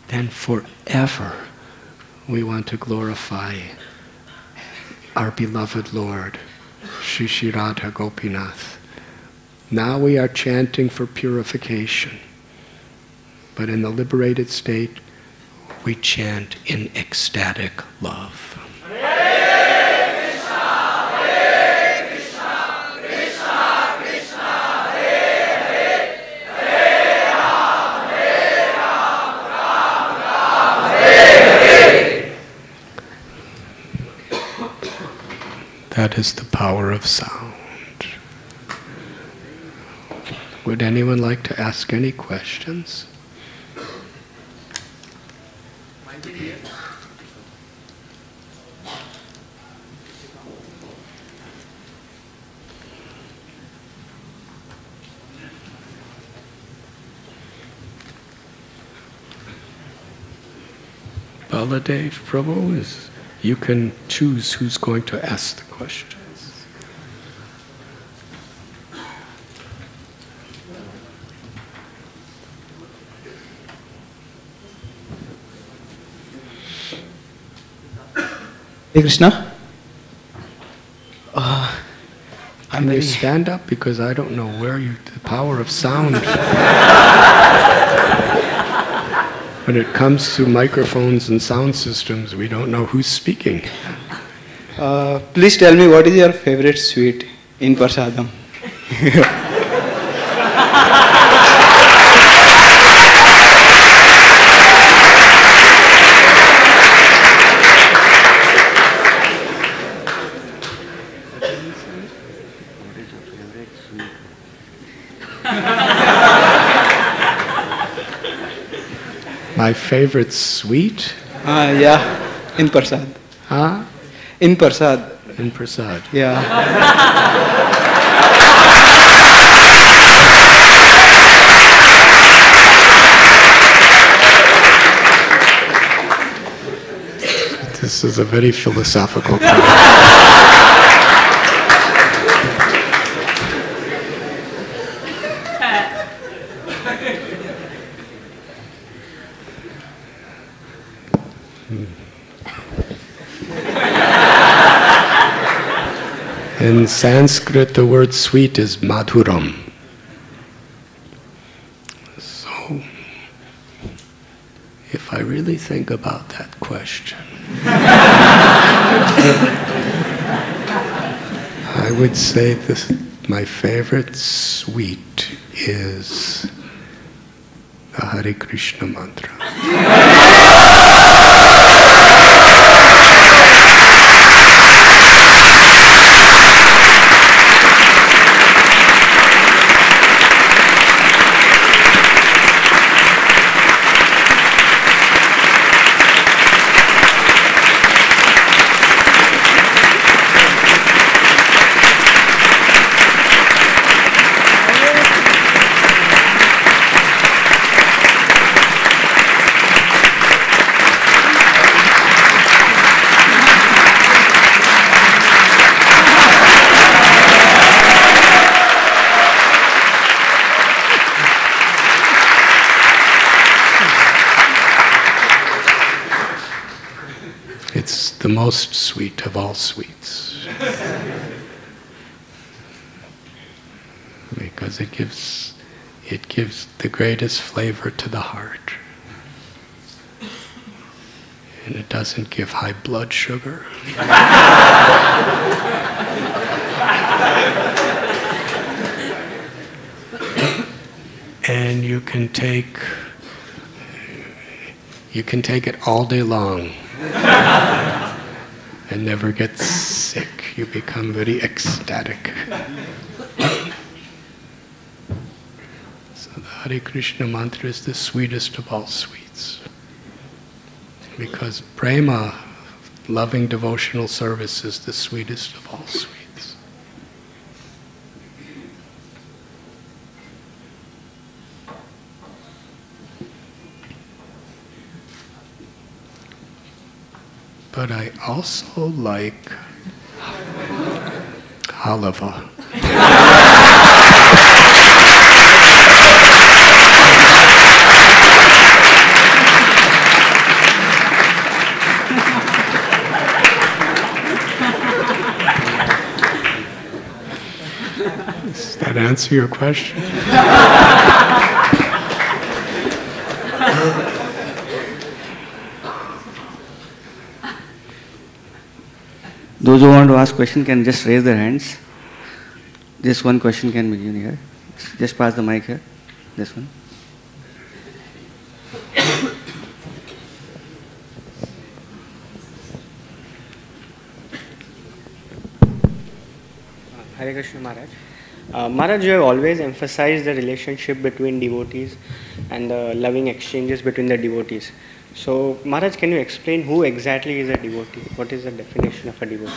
then forever we want to glorify our beloved Lord, Shri Shri Radha Gopinath. Now we are chanting for purification, but in the liberated state, we chant in ecstatic love. That is the power of sound. Would anyone like to ask any questions? Baladev Prabhu, you can choose who's going to ask the questions. Hare Krishna. Can you stand up, because I don't know where the power of sound. When it comes to microphones and sound systems, we don't know who's speaking. Please tell me, what is your favorite sweet in Prasadam? My favorite sweet? Yeah, in Prasad. Huh? In Prasad. In Prasad. Yeah. This is a very philosophical question. In Sanskrit, the word sweet is madhuram. So, if I really think about that question, I would say this, my favorite sweet is the Hare Krishna mantra. It's the most sweet of all sweets. Because it gives the greatest flavor to the heart. And it doesn't give high blood sugar. And you can take it all day long and never get sick. You become very ecstatic. So the Hare Krishna mantra is the sweetest of all sweets. Because prema, loving devotional service, is the sweetest of all sweets. But I also like halava. Does that answer your question? Those who want to ask question can just raise their hands. Just one question can begin here. Just pass the mic here. This one. Hare Krishna Maharaj. Maharaj, you have always emphasized the relationship between devotees and the loving exchanges between the devotees. So, Maharaj, can you explain who exactly is a devotee? What is the definition of a devotee?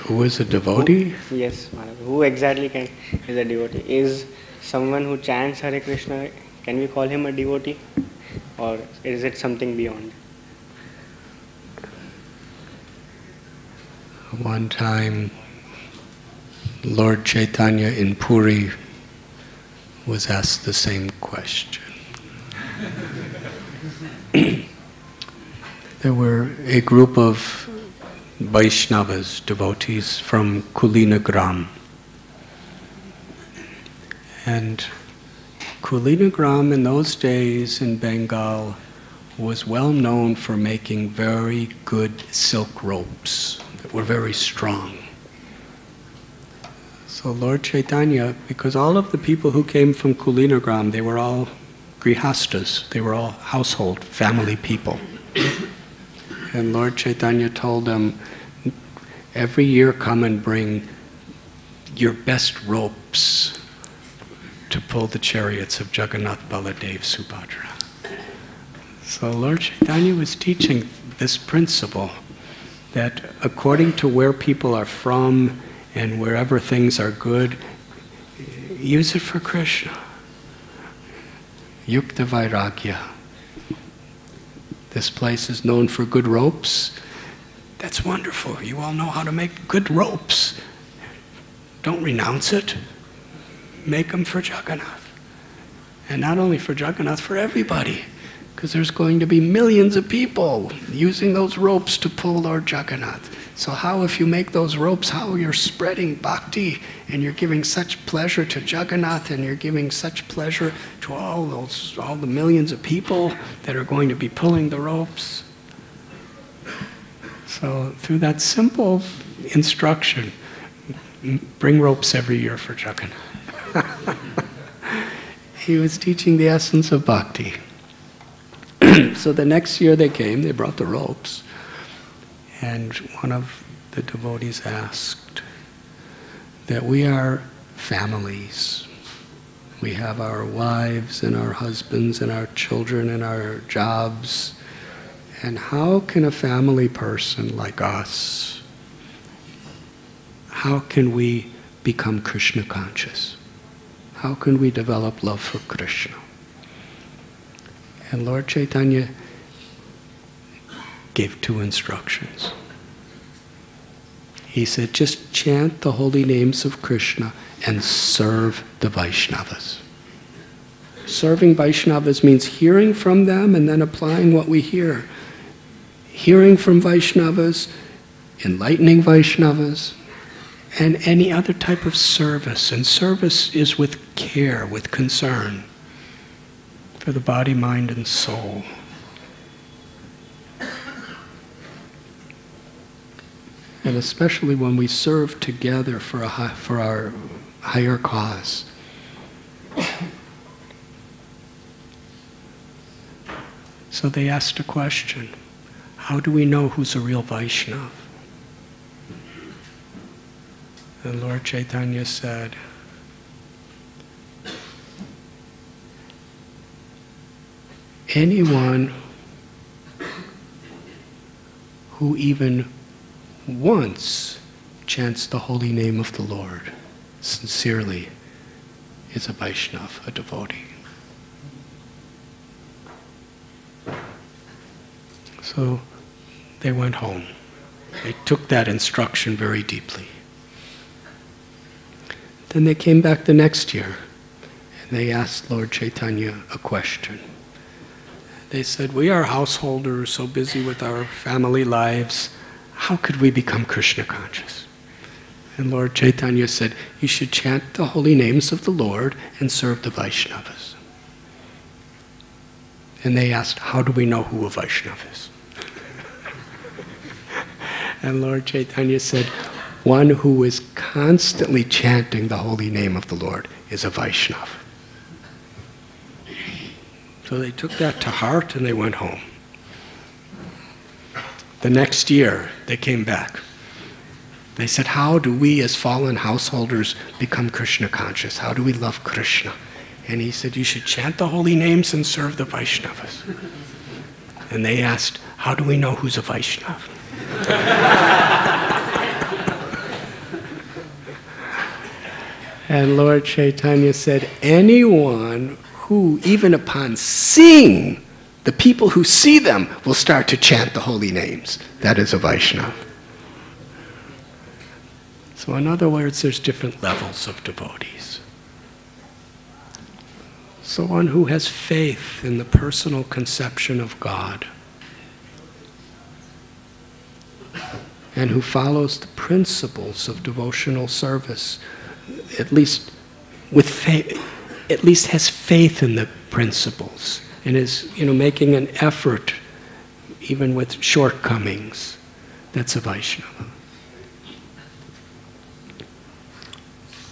Who is a devotee? Yes, Maharaj. Who exactly is a devotee? Is someone who chants Hare Krishna, can we call him a devotee? Or is it something beyond? One time, Lord Chaitanya in Puri was asked the same question. There were a group of Vaishnavas, devotees from Kulinagram. And Kulinagram in those days in Bengal was well known for making very good silk ropes that were very strong. So Lord Chaitanya, because all of the people who came from Kulinagram, they were all grihastas, they were all household, family people. And Lord Chaitanya told them, every year come and bring your best ropes to pull the chariots of Jagannath, Baladev, Subhadra. So Lord Chaitanya was teaching this principle that according to where people are from and wherever things are good, use it for Krishna. Yukta Vairagya. This place is known for good ropes. That's wonderful. You all know how to make good ropes. Don't renounce it. Make them for Jagannath. And not only for Jagannath, for everybody. because there's going to be millions of people using those ropes to pull Lord Jagannath. So how, if you make those ropes, how you're spreading bhakti and you're giving such pleasure to Jagannath and you're giving such pleasure to all the millions of people that are going to be pulling the ropes. So through that simple instruction, bring ropes every year for Jagannath. He was teaching the essence of bhakti. So the next year they came, they brought the ropes. And one of the devotees asked that we are families. We have our wives and our husbands and our children and our jobs. And how can a family person like us, how can we become Krishna conscious? How can we develop love for Krishna? And Lord Chaitanya gave two instructions. He said, just chant the holy names of Krishna and serve the Vaishnavas. Serving Vaishnavas means hearing from them and then applying what we hear. Hearing from Vaishnavas, enlightening Vaishnavas, and any other type of service. And service is with care, with concern for the body, mind, and soul. And especially when we serve together for our higher cause. So they asked a question, how do we know who's a real Vaishnava? And Lord Chaitanya said, anyone who even once chants the holy name of the Lord sincerely is a Vaishnava, a devotee. So they went home. They took that instruction very deeply. Then they came back the next year and they asked Lord Chaitanya a question. They said, we are householders, so busy with our family lives. How could we become Krishna conscious? And Lord Chaitanya said, you should chant the holy names of the Lord and serve the Vaishnavas. And they asked, how do we know who a Vaishnava is? And Lord Chaitanya said, one who is constantly chanting the holy name of the Lord is a Vaishnava. So they took that to heart and they went home. The next year, they came back. They said, how do we as fallen householders become Krishna conscious? How do we love Krishna? And he said, you should chant the holy names and serve the Vaishnavas. And they asked, how do we know who's a Vaishnava? And Lord Chaitanya said, anyone who, even upon seeing the people who see them, will start to chant the holy names, that is a Vaishnava. So in other words, there's different levels of devotees. So one who has faith in the personal conception of God and who follows the principles of devotional service, at least with faith, at least has faith in the principles and is, making an effort even with shortcomings, that's a Vaishnava.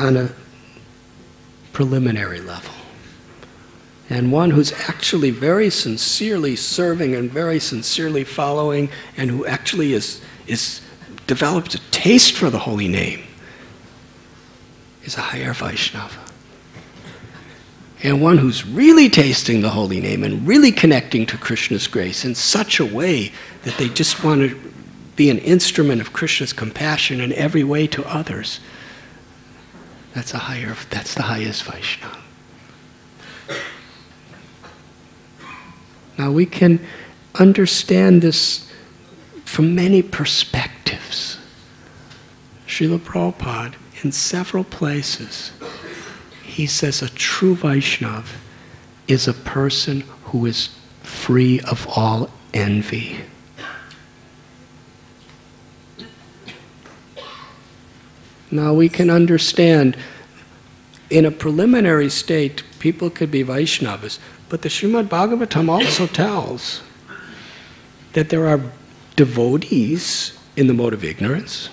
On a preliminary level. And one who's actually very sincerely serving and very sincerely following and who actually is developed a taste for the holy name is a higher Vaishnava. And one who's really tasting the holy name and really connecting to Krishna's grace in such a way that they just want to be an instrument of Krishna's compassion in every way to others, that's the highest Vaishnava. Now we can understand this from many perspectives. Srila Prabhupada, in several places, he says a true Vaishnava is a person who is free of all envy. Now we can understand, in a preliminary state, people could be Vaishnavas, but the Srimad Bhagavatam also tells that there are devotees in the mode of ignorance,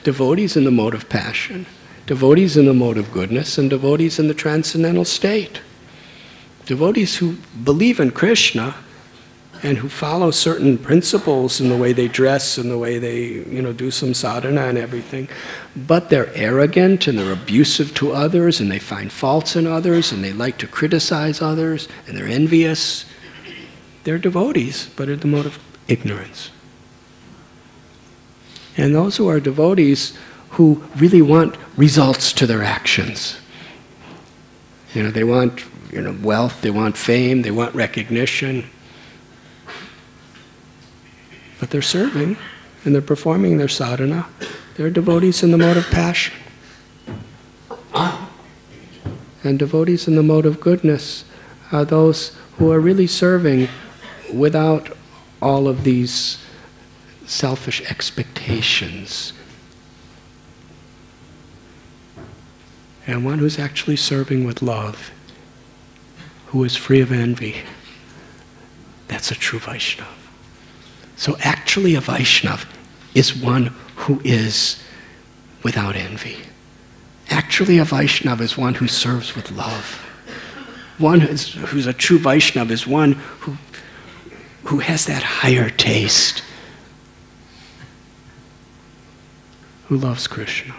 devotees in the mode of passion, devotees in the mode of goodness, and devotees in the transcendental state. Devotees who believe in Krishna and who follow certain principles in the way they dress and the way they, do some sadhana and everything, but they're arrogant and they're abusive to others and they find faults in others and they like to criticize others and they're envious. They're devotees, but in the mode of ignorance. And those who are devotees who really want results to their actions. They want wealth, they want fame, they want recognition. But they're serving and they're performing their sadhana. They're devotees in the mode of passion. And devotees in the mode of goodness are those who are really serving without all of these selfish expectations. And one who's actually serving with love, who is free of envy, that's a true Vaishnava. So actually a Vaishnava is one who is without envy. Actually a Vaishnava is one who serves with love. One who's a true Vaishnava is one who has that higher taste, who loves Krishna.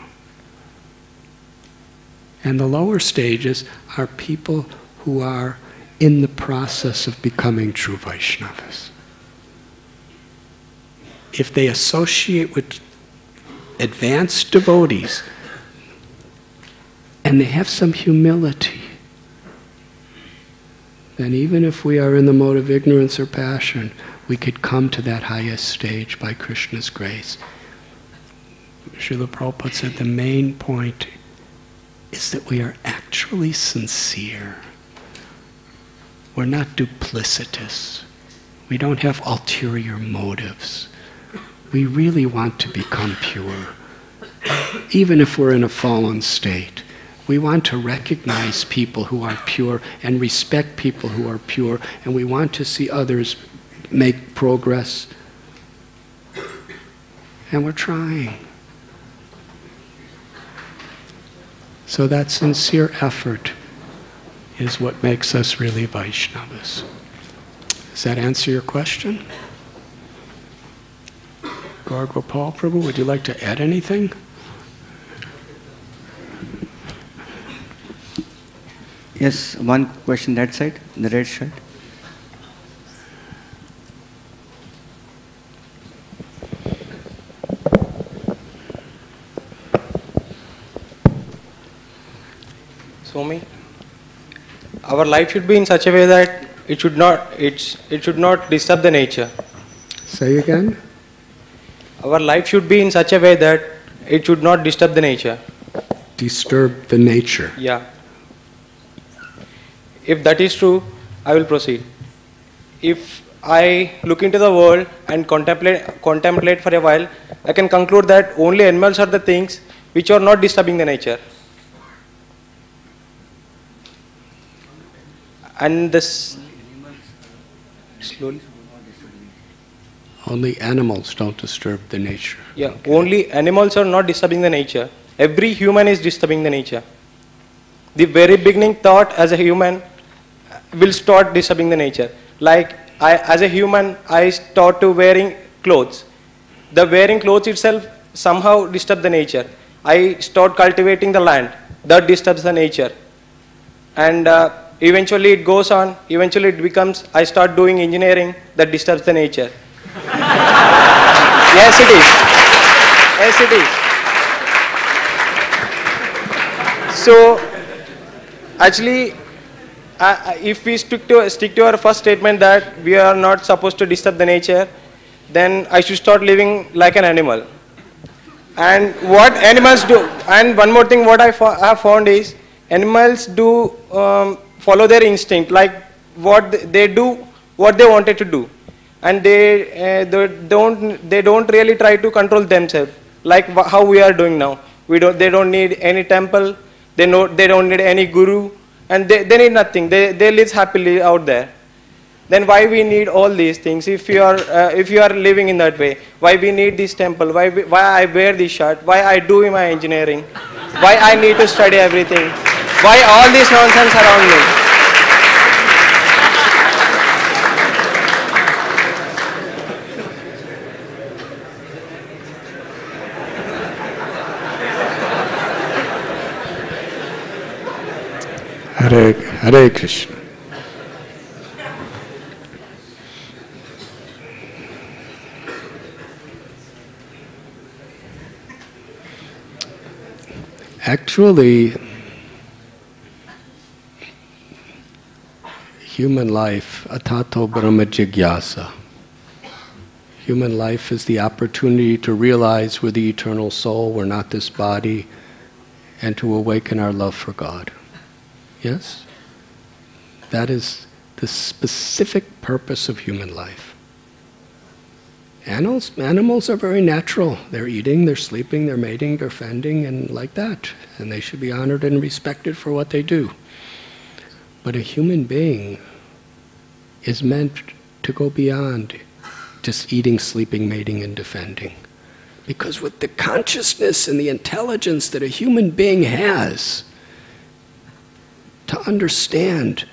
And the lower stages are people who are in the process of becoming true Vaishnavas. If they associate with advanced devotees and they have some humility, then even if we are in the mode of ignorance or passion, we could come to that highest stage by Krishna's grace. Srila Prabhupada said the main point is that we are actually sincere. We're not duplicitous. We don't have ulterior motives. We really want to become pure. Even if we're in a fallen state, we want to recognize people who are pure and respect people who are pure, and we want to see others make progress. And we're trying. So that sincere effort is what makes us really Vaishnavas. Does that answer your question? Gaur Gopal Prabhu, would you like to add anything? Yes, one question that side, the red shirt. Swami, our life should be in such a way that it should not disturb the nature. Say again? Our life should be in such a way that it should not disturb the nature. Disturb the nature. Yeah. If that is true, I will proceed. If I look into the world and contemplate for a while, I can conclude that only animals are the things which are not disturbing the nature. And this slowly. Only animals don't disturb the nature. Yeah, okay. Only animals are not disturbing the nature. Every human is disturbing the nature. The very beginning thought as a human will start disturbing the nature. Like as a human, I start to wearing clothes. The wearing clothes itself somehow disturbs the nature. I start cultivating the land. That disturbs the nature. And eventually it goes on. Eventually it becomes, I start doing engineering. That disturbs the nature. Yes, it is. Yes, it is. So, actually, if we stick to our first statement that we are not supposed to disturb the nature, then I should start living like an animal. And what animals do, and one more thing what I have found is, animals do follow their instinct. Like they do what they wanted to do, and they don't really try to control themselves like how we are doing now. They don't need any temple, they don't need any guru, and they need nothing. They live happily out there. Then why we need all these things if you are living in that way? Why we need this temple? Why I wear this shirt? Why I do my engineering? Why I need to study everything? Why all this nonsense around me? Hare Krishna. Actually, human life, atato brahma jigyasa. Human life is the opportunity to realize we're the eternal soul, we're not this body, and to awaken our love for God. Yes? That is the specific purpose of human life. Animals are very natural. They're eating, they're sleeping, they're mating, they're fending, and like that. And they should be honored and respected for what they do. But a human being is meant to go beyond just eating, sleeping, mating, and defending. Because with the consciousness and the intelligence that a human being has, to understand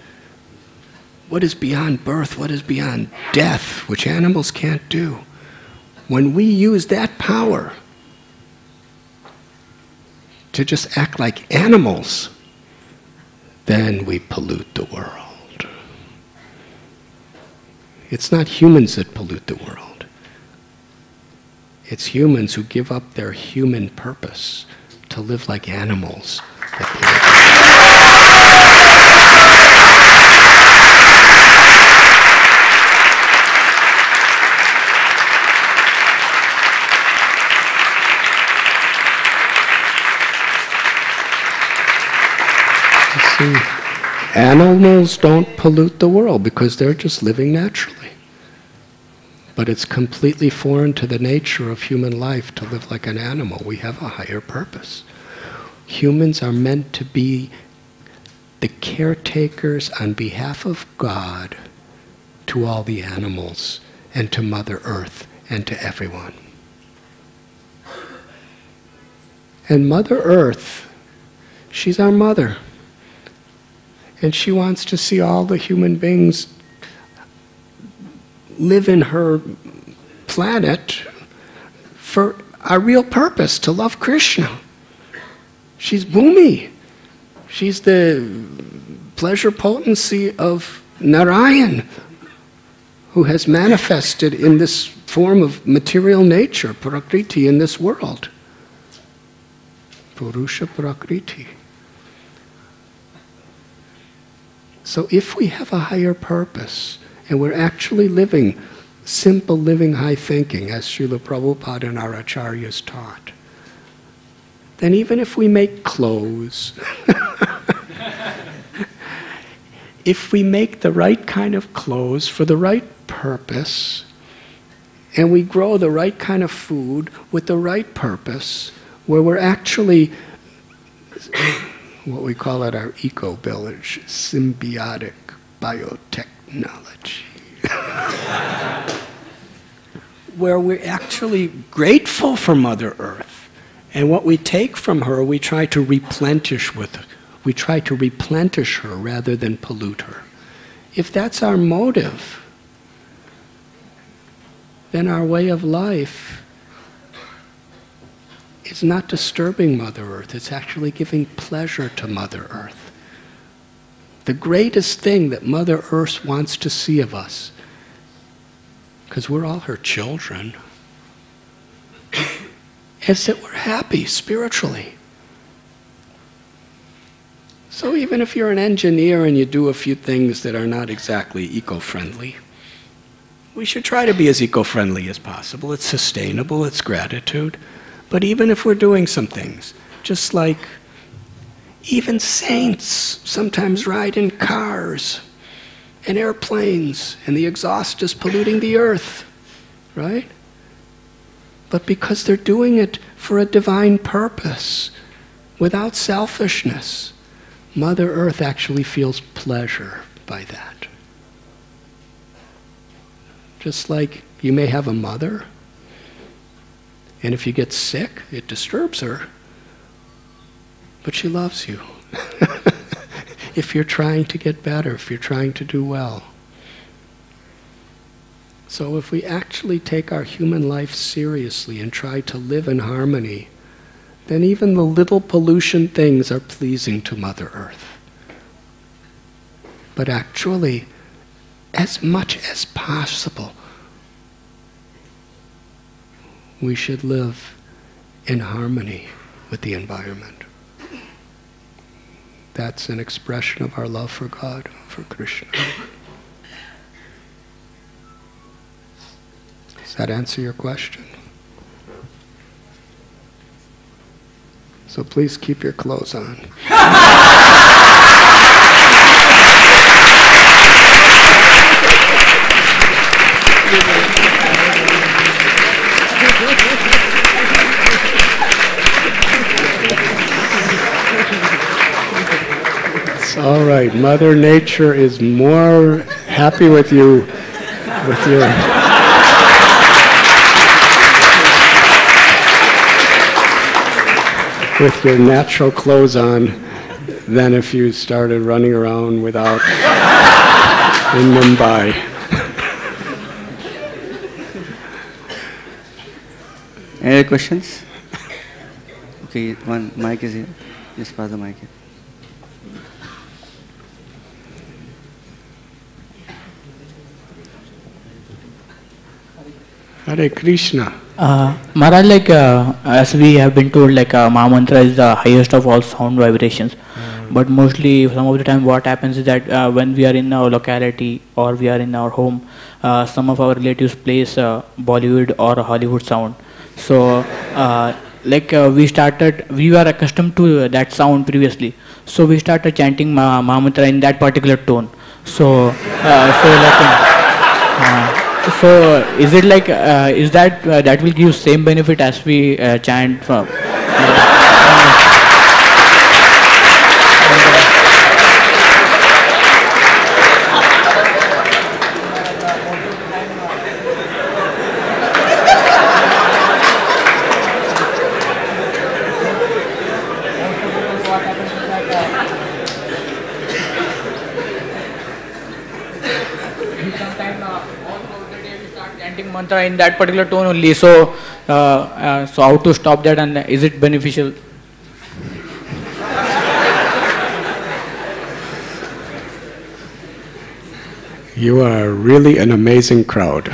what is beyond birth, what is beyond death, which animals can't do. When we use that power to just act like animals, then we pollute the world. It's not humans that pollute the world. It's humans who give up their human purpose to live like animals that pollute. See, animals don't pollute the world because they're just living naturally. But it's completely foreign to the nature of human life to live like an animal. We have a higher purpose. Humans are meant to be the caretakers on behalf of God to all the animals and to Mother Earth and to everyone. And Mother Earth, she's our mother. And she wants to see all the human beings live in her planet for our real purpose, to love Krishna. She's Bhumi. She's the pleasure potency of Narayan, who has manifested in this form of material nature, prakriti, in this world. Purusha prakriti. So if we have a higher purpose, and we're actually living simple living, high thinking, as Srila Prabhupada and our acharyas taught, then even if we make clothes, if we make the right kind of clothes for the right purpose, and we grow the right kind of food with the right purpose, where we're actually what we call at our eco-village, symbiotic biotechnology. Where we're actually grateful for Mother Earth. And what we take from her, we try to replenish with her. We try to replenish her rather than pollute her. If that's our motive, then our way of life is not disturbing Mother Earth. It's actually giving pleasure to Mother Earth. The greatest thing that Mother Earth wants to see of us, because we're all her children, is that we're happy spiritually. So even if you're an engineer and you do a few things that are not exactly eco-friendly, we should try to be as eco-friendly as possible. It's sustainable, it's gratitude. But even if we're doing some things, just like even saints sometimes ride in cars and airplanes, and the exhaust is polluting the earth, right? But because they're doing it for a divine purpose, without selfishness, Mother Earth actually feels pleasure by that. Just like you may have a mother, and if you get sick, it disturbs her, but she loves you. If you're trying to get better, if you're trying to do well. So if we actually take our human life seriously and try to live in harmony, then even the little pollution things are pleasing to Mother Earth. But actually, as much as possible, we should live in harmony with the environment. That's an expression of our love for God, for Krishna. Does that answer your question? So please keep your clothes on. It's all right. Mother Nature is more happy with you, with your natural clothes on than if you started running around without in Mumbai. Any other questions? Okay, one mic is here. Just pass the mic here. Hare Krishna. Maharaj, like as we have been told, like Maha Mantra is the highest of all sound vibrations. But mostly, some of the time, what happens is that when we are in our locality or we are in our home, some of our relatives plays Bollywood or Hollywood sound. So, we were accustomed to that sound previously. So we started chanting Maha Mantra in that particular tone. So is it like is that that will give same benefit as we chant from? Mantra in that particular tone only. So, so how to stop that, and is it beneficial? You are really an amazing crowd.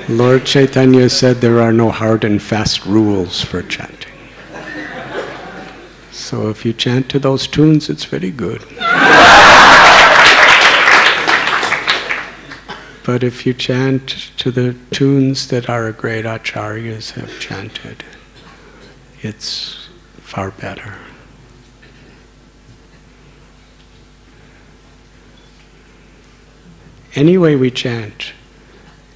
Lord Chaitanya said there are no hard and fast rules for chanting. So if you chant to those tunes, it's very good. But if you chant to the tunes that our great acharyas have chanted, it's far better. Any way we chant,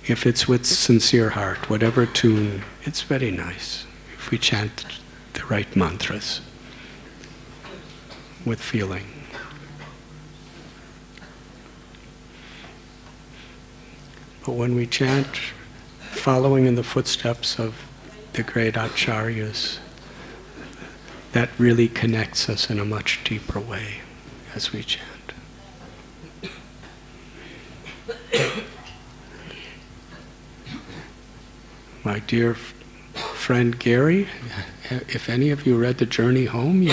if it's with sincere heart, whatever tune, it's very nice. If we chant the right mantras with feeling. But when we chant following in the footsteps of the great acharyas, that really connects us in a much deeper way as we chant. My dear friend Gary, if any of you read The Journey Home,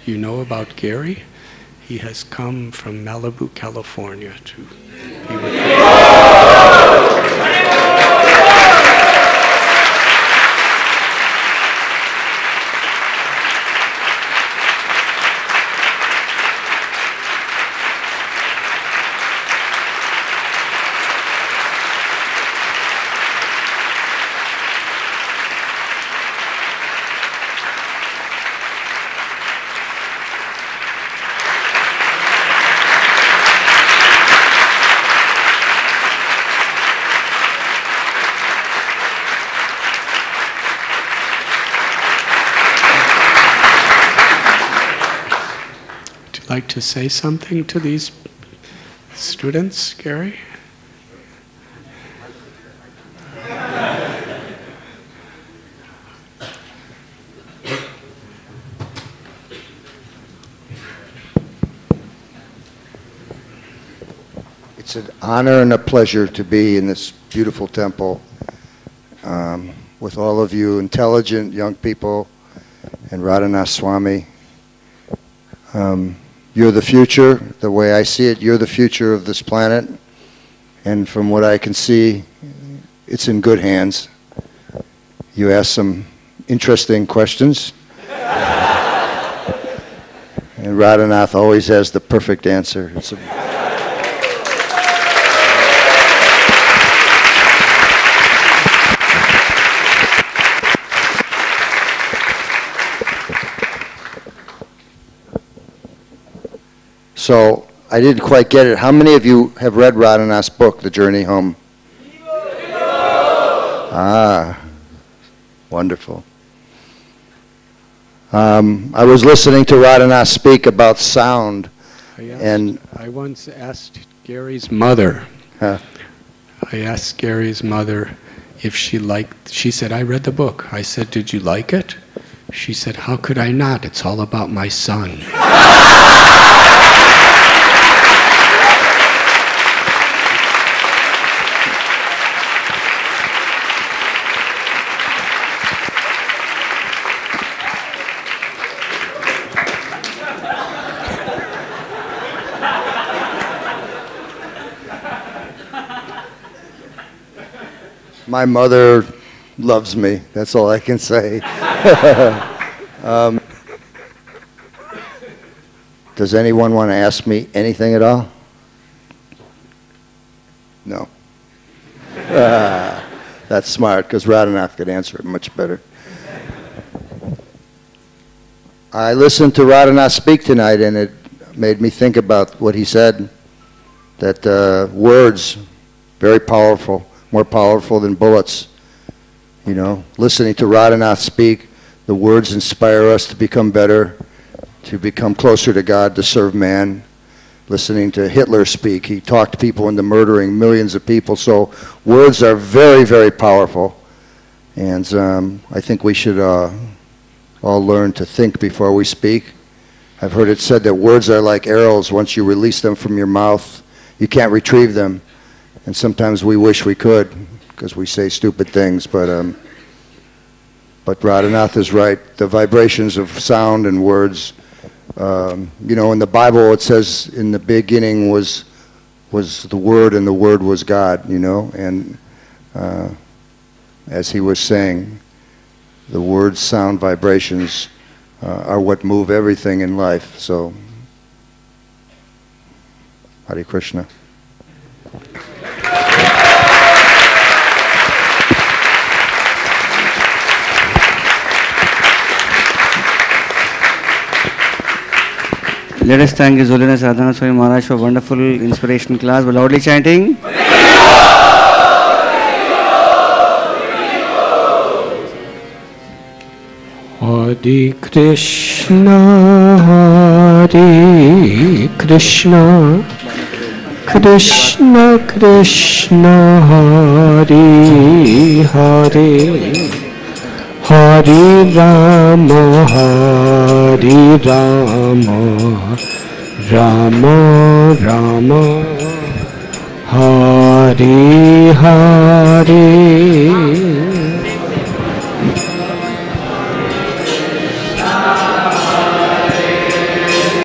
you know about Gary. He has come from Malibu, California to be with you. like to say something to these students, Gary? It's an honor and a pleasure to be in this beautiful temple with all of you intelligent young people and Radhanath Swami. You're the future. The way I see it, you're the future of this planet. And from what I can see, it's in good hands. You asked some interesting questions. And Radhanath always has the perfect answer. So, I didn't quite get it. How many of you have read Radhanath's book, The Journey Home? Ah, wonderful. I was listening to Radhanath speak about sound. I once asked Gary's mother. I asked Gary's mother if she liked, she said, I read the book. I said, did you like it? She said, how could I not? It's all about my son. My mother loves me. That's all I can say. Does anyone want to ask me anything at all? No. That's smart, because Radhanath could answer it much better. I listened to Radhanath speak tonight, and it made me think about what he said, that words, very powerful, more powerful than bullets. You know, listening to Radhanath speak, the words inspire us to become better, to become closer to God, to serve man. Listening to Hitler speak, he talked people into murdering millions of people. So words are very, very powerful. And I think we should all learn to think before we speak. I've heard it said that words are like arrows. Once you release them from your mouth, you can't retrieve them. And sometimes we wish we could, because we say stupid things. But Radhanath is right. The vibrations of sound and words. You know, in the Bible it says, in the beginning was the Word, and the Word was God. You know, and as he was saying, the words, sound, vibrations are what move everything in life. So, Hare Krishna. Let us thank His Holiness Radhanath Swami Maharaj for a wonderful inspiration class. We're loudly chanting. Hare Krishna, Hare Krishna, Krishna Krishna, Hare Hare, Hare Rama, Hare Rama, Rama Rama, Hare Hare.